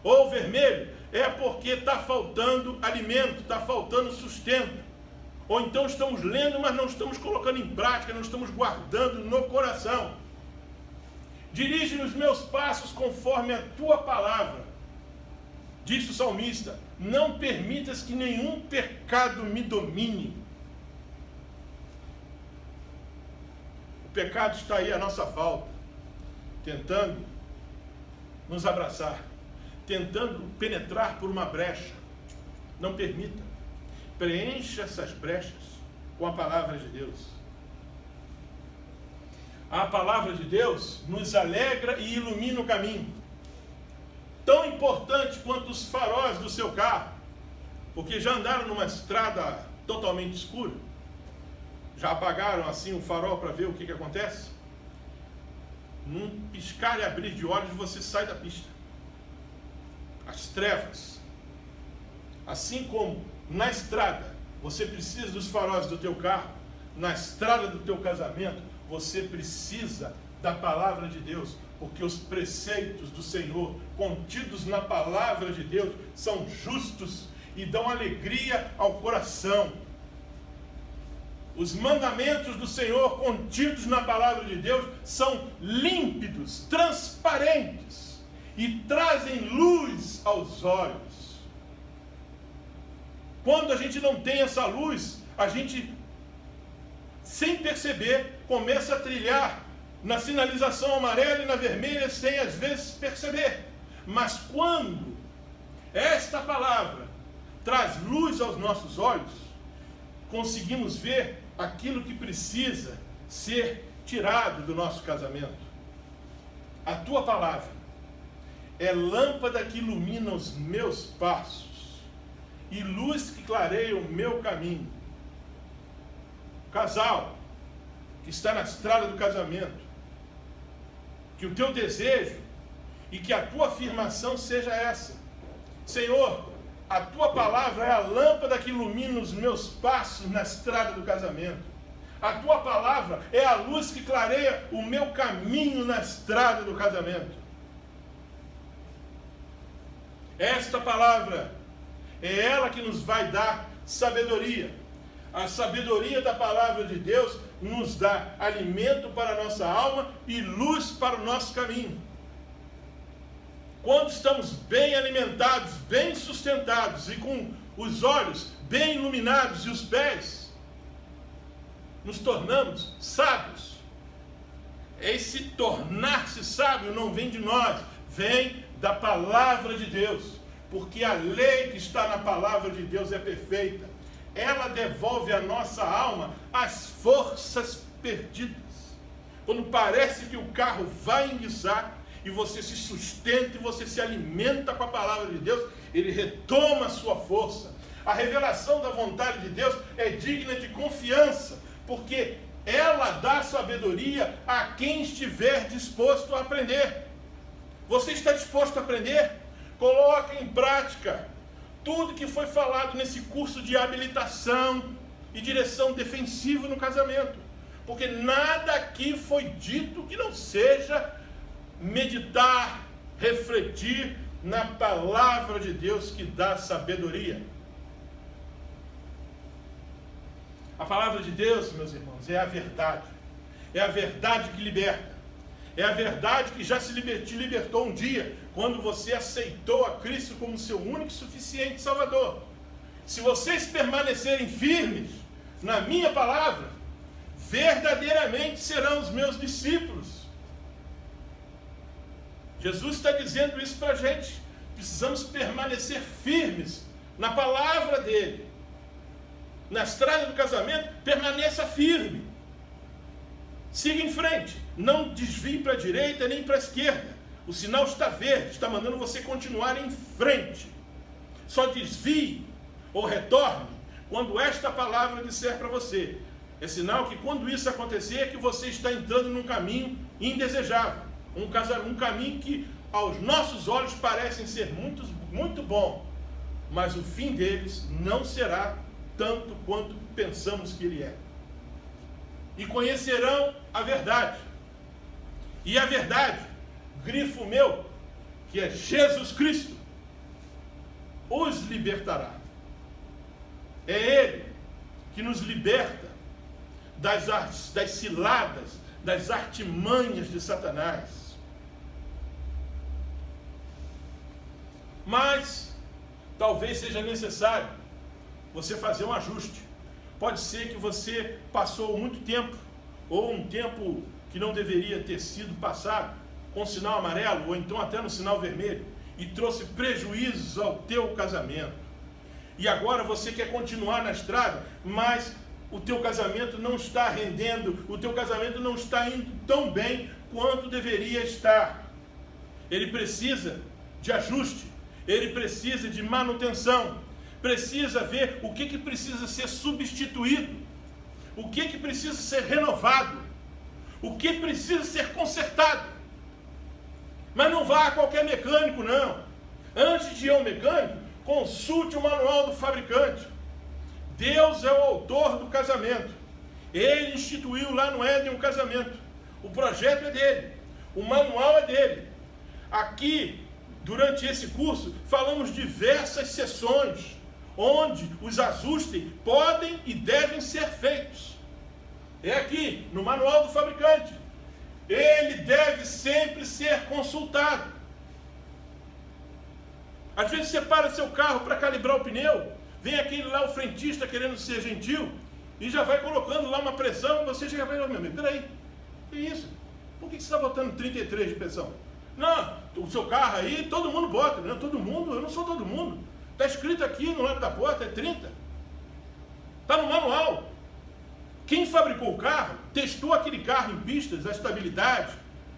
ou o vermelho, é porque está faltando alimento, está faltando sustento. Ou então estamos lendo, mas não estamos colocando em prática, não estamos guardando no coração. Dirige os meus passos conforme a tua palavra. Disse o salmista: não permitas que nenhum pecado me domine. O pecado está aí à nossa volta, tentando nos abraçar, tentando penetrar por uma brecha. Não permita. Preencha essas brechas com a palavra de Deus. A palavra de Deus nos alegra e ilumina o caminho. tão importante quanto os faróis do seu carro, porque já andaram numa estrada totalmente escura? Já apagaram assim o farol para ver o que acontece? Num piscar e abrir de olhos você sai da pista. As trevas. Assim como na estrada você precisa dos faróis do teu carro, na estrada do teu casamento você precisa da palavra de Deus, porque os preceitos do Senhor contidos na palavra de Deus são justos e dão alegria ao coração. Os mandamentos do Senhor contidos na palavra de Deus são límpidos, transparentes e trazem luz aos olhos. Quando a gente não tem essa luz, a gente, sem perceber, começa a trilhar na sinalização amarela e na vermelha sem às vezes perceber. Mas quando esta palavra traz luz aos nossos olhos, conseguimos ver aquilo que precisa ser tirado do nosso casamento. A tua palavra é lâmpada que ilumina os meus passos e luz que clareia o meu caminho. Casal que está na estrada do casamento, que o teu desejo e que a tua afirmação seja essa: Senhor, a tua palavra é a lâmpada que ilumina os meus passos na estrada do casamento. A tua palavra é a luz que clareia o meu caminho na estrada do casamento. Esta palavra é ela que nos vai dar sabedoria. A sabedoria da palavra de Deus nos dá alimento para a nossa alma e luz para o nosso caminho. Quando estamos bem alimentados, bem sustentados e com os olhos bem iluminados e os pés, nos tornamos sábios. Esse tornar-se sábio não vem de nós, vem da palavra de Deus, porque a lei que está na palavra de Deus é perfeita. Ela devolve à nossa alma as forças perdidas. Quando parece que o carro vai enguiçar e você se sustenta e você se alimenta com a palavra de Deus, ele retoma a sua força. A revelação da vontade de Deus é digna de confiança, porque ela dá sabedoria a quem estiver disposto a aprender. Você está disposto a aprender? Coloque em prática tudo que foi falado nesse curso de habilitação e direção defensiva no casamento. Porque nada aqui foi dito que não seja meditar, refletir na palavra de Deus que dá sabedoria. A palavra de Deus, meus irmãos, é a verdade. É a verdade que liberta. É a verdade que já te libertou um dia, quando você aceitou a Cristo como seu único e suficiente Salvador. Se vocês permanecerem firmes na minha palavra, verdadeiramente serão os meus discípulos. Jesus está dizendo isso para a gente. Precisamos permanecer firmes na palavra dele. Na estrada do casamento, permaneça firme. Siga em frente. Não desvie para a direita nem para a esquerda. O sinal está verde, está mandando você continuar em frente. Só desvie ou retorne quando esta palavra disser para você. É sinal que quando isso acontecer é que você está entrando num caminho indesejável. Um caminho que aos nossos olhos parecem ser muito bom, mas o fim deles não será tanto quanto pensamos que ele é. E conhecerão a verdade. E a verdade, grifo meu, que é Jesus Cristo, os libertará. É Ele que nos liberta das ciladas, das artimanhas de Satanás. Mas talvez seja necessário você fazer um ajuste. Pode ser que você passou muito tempo, ou um tempo que não deveria ter sido passado, com sinal amarelo, ou então até no sinal vermelho, e trouxe prejuízos ao teu casamento. E agora você quer continuar na estrada, mas o teu casamento não está rendendo, o teu casamento não está indo tão bem quanto deveria estar. Ele precisa de ajuste, ele precisa de manutenção, precisa ver o que precisa ser substituído, o que precisa ser renovado, o que precisa ser consertado. Mas não vá a qualquer mecânico, não. Antes de ir ao mecânico, consulte o manual do fabricante. Deus é o autor do casamento. Ele instituiu lá no Éden um casamento. O projeto é dele, o manual é dele. Aqui, durante esse curso, falamos diversas sessões onde os ajustes podem e devem ser feitos. É aqui, no manual do fabricante. Ele deve sempre ser consultado. Às vezes você para seu carro para calibrar o pneu, vem aquele lá, o frentista, querendo ser gentil, e já vai colocando lá uma pressão, você chega para ele, meu amigo, peraí, que isso? Por que você está botando 33 de pressão? Não, o seu carro aí, todo mundo bota, não é todo mundo, eu não sou todo mundo. Está escrito aqui no lado da porta, é 30. Está no manual. Quem fabricou o carro, testou aquele carro em pistas, a estabilidade,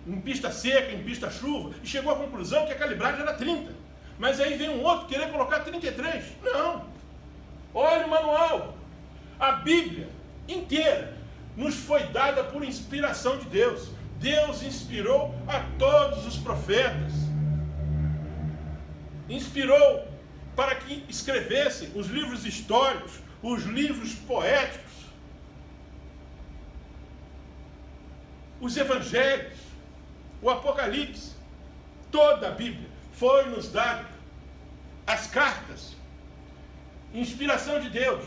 em pista seca, em pista chuva, e chegou à conclusão que a calibragem era 30. Mas aí vem um outro querer colocar 33. Não. Olha o manual. A Bíblia inteira nos foi dada por inspiração de Deus. Deus inspirou a todos os profetas. Inspirou para que escrevessem os livros históricos, os livros poéticos, os evangelhos, o Apocalipse. Toda a Bíblia foi nos dada, as cartas, inspiração de Deus.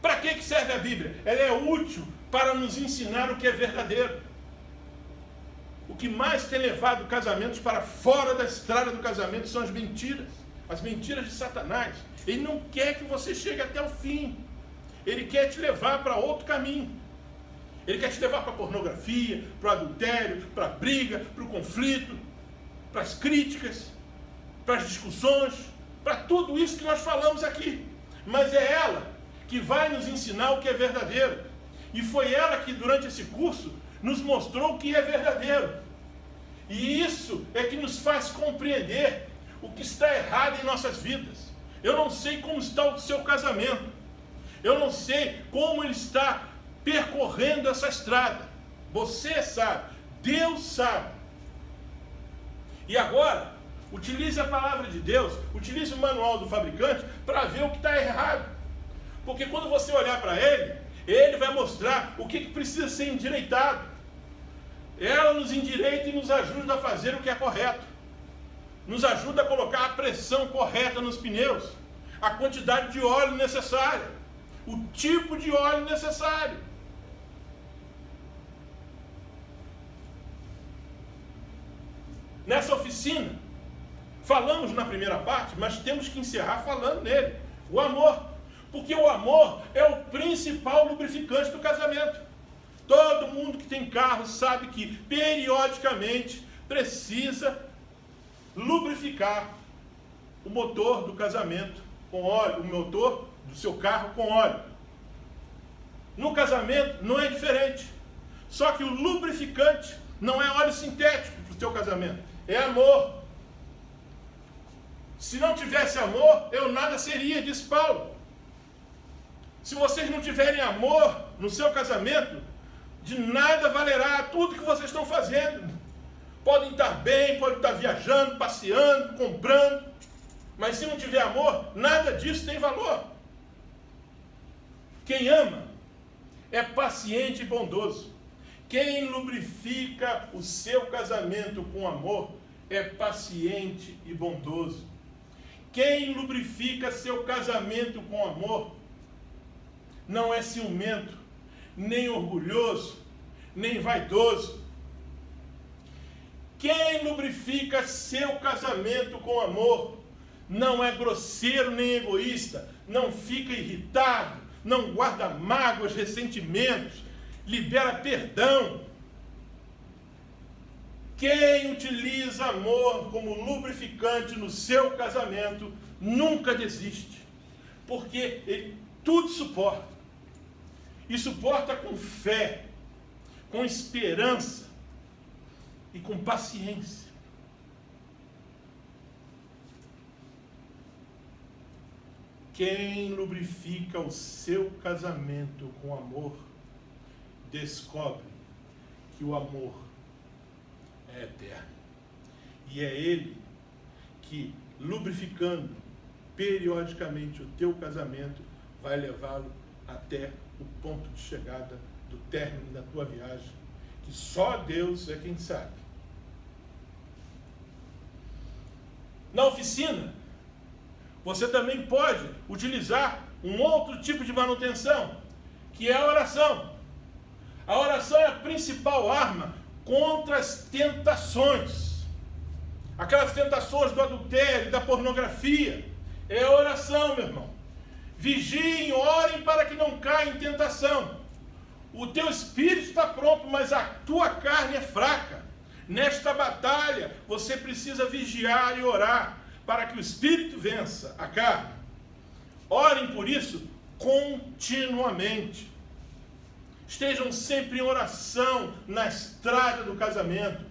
Para que serve a Bíblia? Ela é útil para nos ensinar o que é verdadeiro. O que mais tem levado casamentos para fora da estrada do casamento são as mentiras de Satanás. Ele não quer que você chegue até o fim. Ele quer te levar para outro caminho. Ele quer te levar para a pornografia, para o adultério, para a briga, para o conflito, para as críticas, para as discussões, para tudo isso que nós falamos aqui. Mas é ela que vai nos ensinar o que é verdadeiro. E foi ela que, durante esse curso, nos mostrou o que é verdadeiro. E isso é que nos faz compreender o que está errado em nossas vidas. Eu não sei como está o seu casamento. Eu não sei como ele está percorrendo essa estrada. Você sabe. Deus sabe. E agora, utilize a palavra de Deus, utilize o manual do fabricante para ver o que está errado. Porque quando você olhar para ele, ele vai mostrar o que precisa ser endireitado. Ela nos endireita e nos ajuda a fazer o que é correto. Nos ajuda a colocar a pressão correta nos pneus, a quantidade de óleo necessária, o tipo de óleo necessário. Nessa oficina, falamos na primeira parte, mas temos que encerrar falando nele. O amor. Porque o amor é o principal lubrificante do casamento. Todo mundo que tem carro sabe que periodicamente precisa lubrificar o motor do casamento com óleo, o motor do seu carro com óleo. No casamento não é diferente. Só que o lubrificante não é óleo sintético para o seu casamento, é amor. Se não tivesse amor, eu nada seria, diz Paulo. Se vocês não tiverem amor no seu casamento, de nada valerá tudo que vocês estão fazendo. Podem estar bem, podem estar viajando, passeando, comprando, mas se não tiver amor, nada disso tem valor. Quem ama é paciente e bondoso. Quem lubrifica o seu casamento com amor é paciente e bondoso. Quem lubrifica seu casamento com amor não é ciumento, nem orgulhoso, nem vaidoso. Quem lubrifica seu casamento com amor não é grosseiro nem egoísta, não fica irritado, não guarda mágoas, ressentimentos, libera perdão. Quem utiliza amor como lubrificante no seu casamento nunca desiste, porque ele tudo suporta. E suporta com fé, com esperança e com paciência. Quem lubrifica o seu casamento com amor, descobre que o amor é eterno. E é ele que, lubrificando periodicamente o teu casamento, vai levá-lo até o ponto de chegada do término da tua viagem, que só Deus é quem sabe. Na oficina, você também pode utilizar um outro tipo de manutenção, que é a oração. A oração é a principal arma contra as tentações. Aquelas tentações do adultério, da pornografia. É a oração, meu irmão. Vigiem, orem para que não caia em tentação. O teu espírito está pronto, mas a tua carne é fraca. Nesta batalha, você precisa vigiar e orar para que o espírito vença a carne. Orem por isso continuamente. Estejam sempre em oração na estrada do casamento.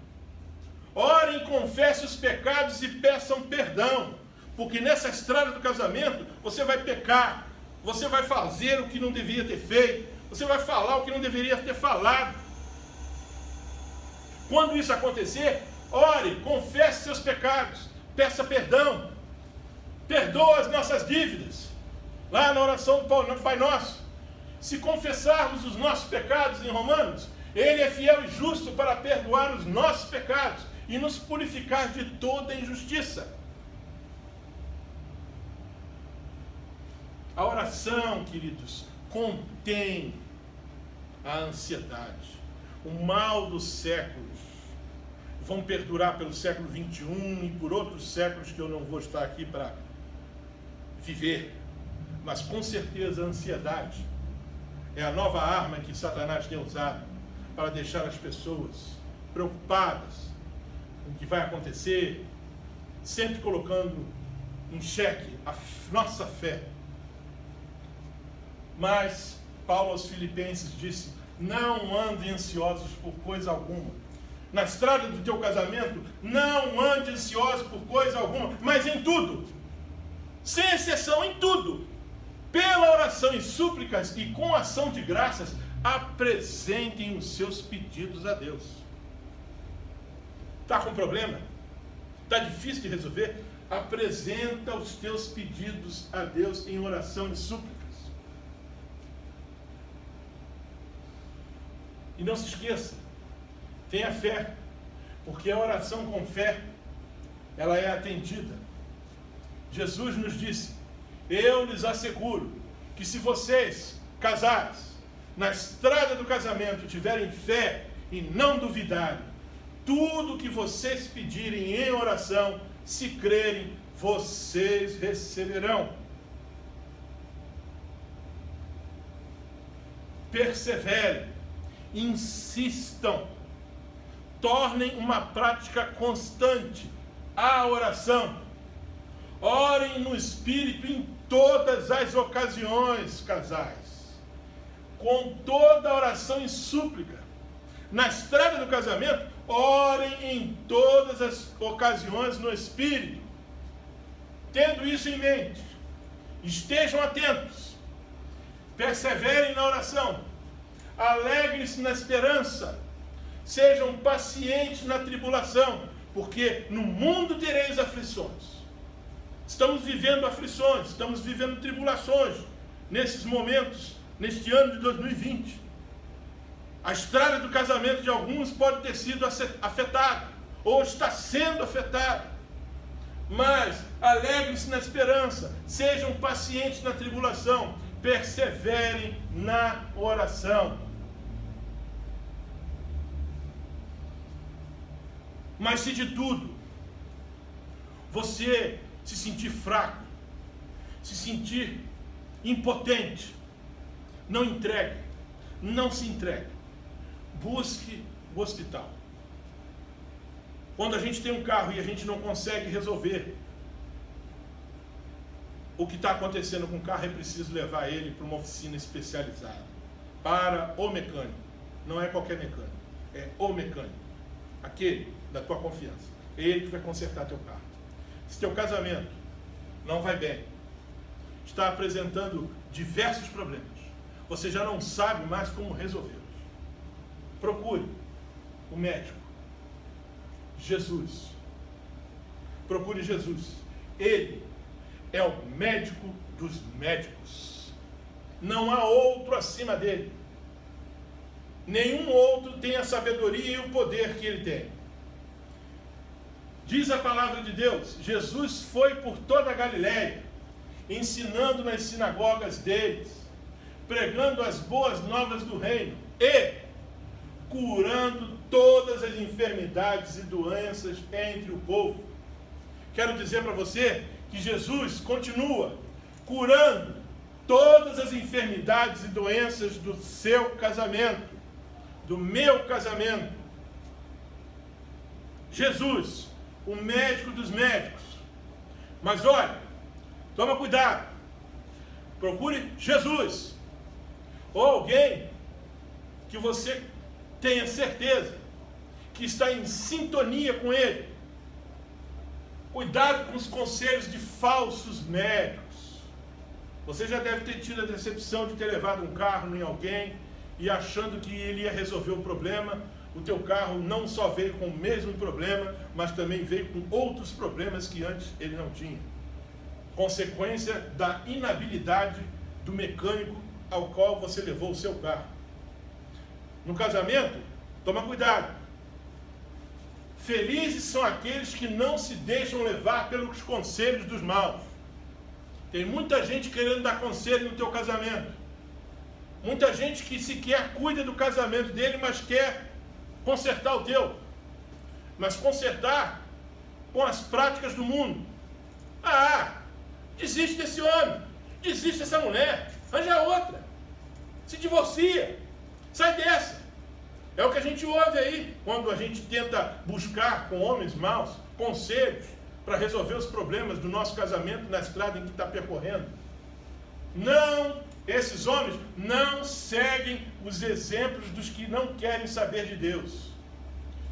Orem, confessem os pecados e peçam perdão. Porque nessa estrada do casamento, você vai pecar. Você vai fazer o que não deveria ter feito. Você vai falar o que não deveria ter falado. Quando isso acontecer, ore, confesse seus pecados. Peça perdão. Perdoa as nossas dívidas. Lá na oração do Pai Nosso. Se confessarmos os nossos pecados em Romanos, Ele é fiel e justo para perdoar os nossos pecados e nos purificar de toda injustiça. A oração, queridos, contém a ansiedade. O mal dos séculos vão perdurar pelo século 21 e por outros séculos que eu não vou estar aqui para viver. Mas com certeza a ansiedade é a nova arma que Satanás tem usado para deixar as pessoas preocupadas com o que vai acontecer, sempre colocando em xeque a nossa fé. Mas Paulo aos Filipenses disse: não andem ansiosos por coisa alguma. Na estrada do teu casamento, não ande ansioso por coisa alguma, mas em tudo, sem exceção, em tudo, pela oração e súplicas e com ação de graças, apresentem os seus pedidos a Deus. Está com problema? Está difícil de resolver? Apresenta os teus pedidos a Deus em oração e súplicas. E não se esqueça, tenha fé, porque a oração com fé, ela é atendida. Jesus nos disse: eu lhes asseguro que se vocês, casais, na estrada do casamento, tiverem fé e não duvidarem, tudo que vocês pedirem em oração, se crerem, vocês receberão. Perseverem. Insistam, tornem uma prática constante a oração. Orem no Espírito em todas as ocasiões, casais, com toda oração e súplica. Na estrada do casamento, orem em todas as ocasiões no Espírito. Tendo isso em mente, estejam atentos, perseverem na oração, alegrem-se na esperança, sejam pacientes na tribulação, porque no mundo tereis aflições. Estamos vivendo aflições, estamos vivendo tribulações nesses momentos, neste ano de 2020. A estrada do casamento de alguns pode ter sido afetada, ou está sendo afetada. Mas alegrem-se na esperança, sejam pacientes na tribulação, perseverem na oração. Mas se de tudo você se sentir fraco, se sentir impotente, não entregue, não se entregue. Busque o hospital. Quando a gente tem um carro e a gente não consegue resolver o que está acontecendo com o carro, é preciso levar ele para uma oficina especializada, para o mecânico. Não é qualquer mecânico, é o mecânico, aquele da tua confiança. É ele que vai consertar teu carro. Se teu casamento não vai bem, está apresentando diversos problemas. Você já não sabe mais como resolvê-los. Procure o médico. Jesus. Procure Jesus. Ele é o médico dos médicos. Não há outro acima dele. Nenhum outro tem a sabedoria e o poder que ele tem. Diz a palavra de Deus, Jesus foi por toda a Galileia, ensinando nas sinagogas deles, pregando as boas novas do reino e curando todas as enfermidades e doenças entre o povo. Quero dizer para você que Jesus continua curando todas as enfermidades e doenças do seu casamento, do meu casamento. Jesus, o médico dos médicos. Mas olha, toma cuidado. Procure Jesus. Ou alguém que você tenha certeza que está em sintonia com ele. Cuidado com os conselhos de falsos médicos. Você já deve ter tido a decepção de ter levado um carro em alguém e achando que ele ia resolver o problema. O teu carro não só veio com o mesmo problema, mas também veio com outros problemas que antes ele não tinha. Consequência da inabilidade do mecânico ao qual você levou o seu carro. No casamento, toma cuidado. Felizes são aqueles que não se deixam levar pelos conselhos dos maus. Tem muita gente querendo dar conselho no teu casamento. Muita gente que sequer cuida do casamento dele, mas quer consertar o teu. Mas consertar com as práticas do mundo. Desiste desse homem. Desiste dessa mulher. Arranja outra. Se divorcia. Sai dessa. É o que a gente ouve aí, quando a gente tenta buscar com homens maus conselhos para resolver os problemas do nosso casamento na estrada em que está percorrendo. Não, esses homens não seguem os exemplos dos que não querem saber de Deus.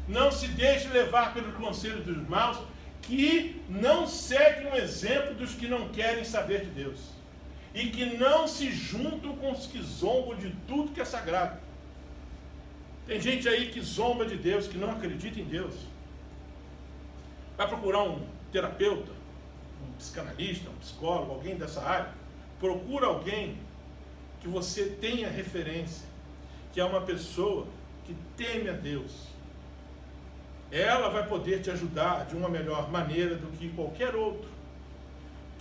Não se deixe levar pelo conselho dos maus, que não seguem o exemplo dos que não querem saber de Deus. E que não se juntam com os que zombam de tudo que é sagrado. Tem gente aí que zomba de Deus, que não acredita em Deus. Vai procurar um terapeuta, um psicanalista, um psicólogo, alguém dessa área. Procura alguém que você tenha referência, que é uma pessoa que teme a Deus. Ela vai poder te ajudar de uma melhor maneira do que qualquer outro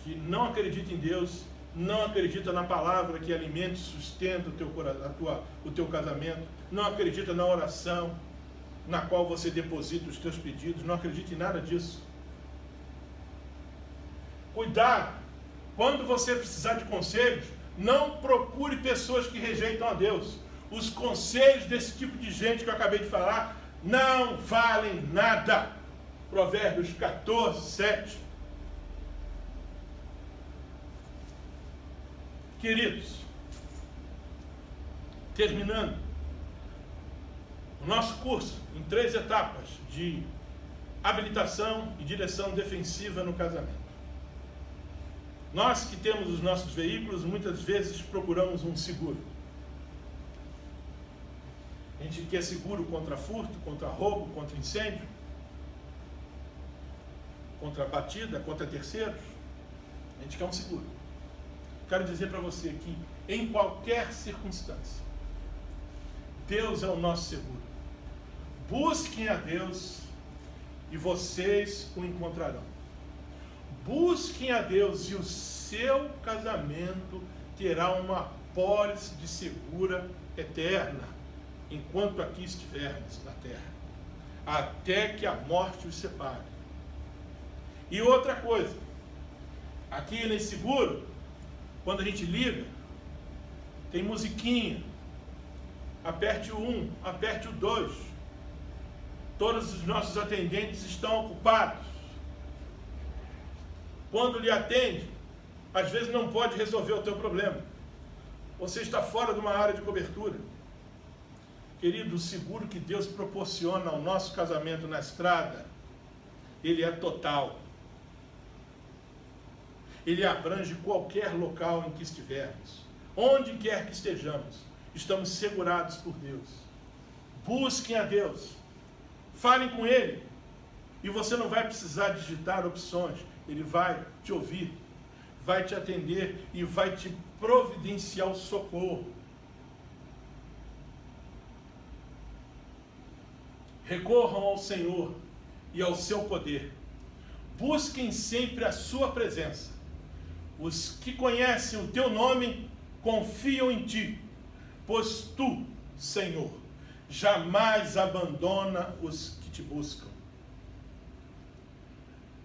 que não acredita em Deus, não acredita na palavra que alimenta e sustenta o teu casamento, não acredita na oração na qual você deposita os teus pedidos, não acredita em nada disso. Cuidado, quando você precisar de conselhos, não procure pessoas que rejeitam a Deus. Os conselhos desse tipo de gente que eu acabei de falar não valem nada. Provérbios 14, 7. Queridos, terminando o nosso curso em 3 etapas de habilitação e direção defensiva no casamento. Nós que temos os nossos veículos, muitas vezes procuramos um seguro. A gente quer seguro contra furto, contra roubo, contra incêndio, contra batida, contra terceiros. A gente quer um seguro. Quero dizer para você que, em qualquer circunstância, Deus é o nosso seguro. Busquem a Deus e vocês o encontrarão. Busquem a Deus e o seu casamento terá uma apólice de segura eterna, enquanto aqui estivermos na terra, até que a morte os separe. E outra coisa, aqui nesse seguro, quando a gente liga, tem musiquinha. Aperte o 1, aperte o 2. Todos os nossos atendentes estão ocupados. Quando lhe atende, às vezes não pode resolver o teu problema. Você está fora de uma área de cobertura. Querido, o seguro que Deus proporciona ao nosso casamento na estrada, ele é total. ele abrange qualquer local em que estivermos. Onde quer que estejamos, estamos segurados por Deus. Busquem a Deus, falem com Ele, e você não vai precisar digitar opções, Ele vai te ouvir, vai te atender e vai te providenciar o socorro. Recorram ao Senhor e ao seu poder. Busquem sempre a sua presença. Os que conhecem o teu nome confiam em ti, pois tu, Senhor, jamais abandona os que te buscam.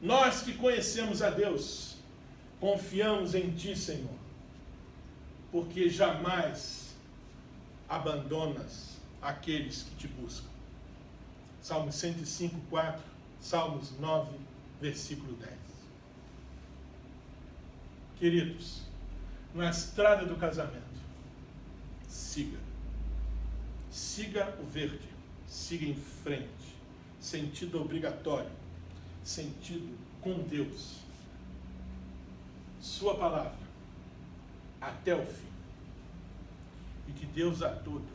Nós que conhecemos a Deus, confiamos em ti, Senhor, porque jamais abandonas aqueles que te buscam. Salmos 105, 4, Salmos 9, versículo 10. Queridos, na estrada do casamento, siga o verde, siga em frente, sentido obrigatório, sentido com Deus, sua palavra, até o fim. E que Deus a todos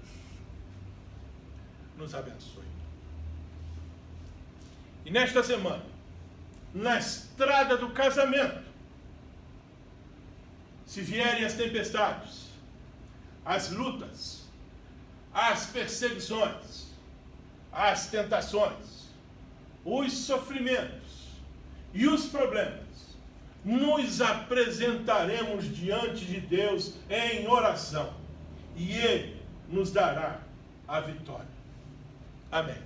nos abençoe. E nesta semana, na estrada do casamento, se vierem as tempestades, as lutas, as perseguições, as tentações, os sofrimentos e os problemas, nos apresentaremos diante de Deus em oração e Ele nos dará a vitória. Amém.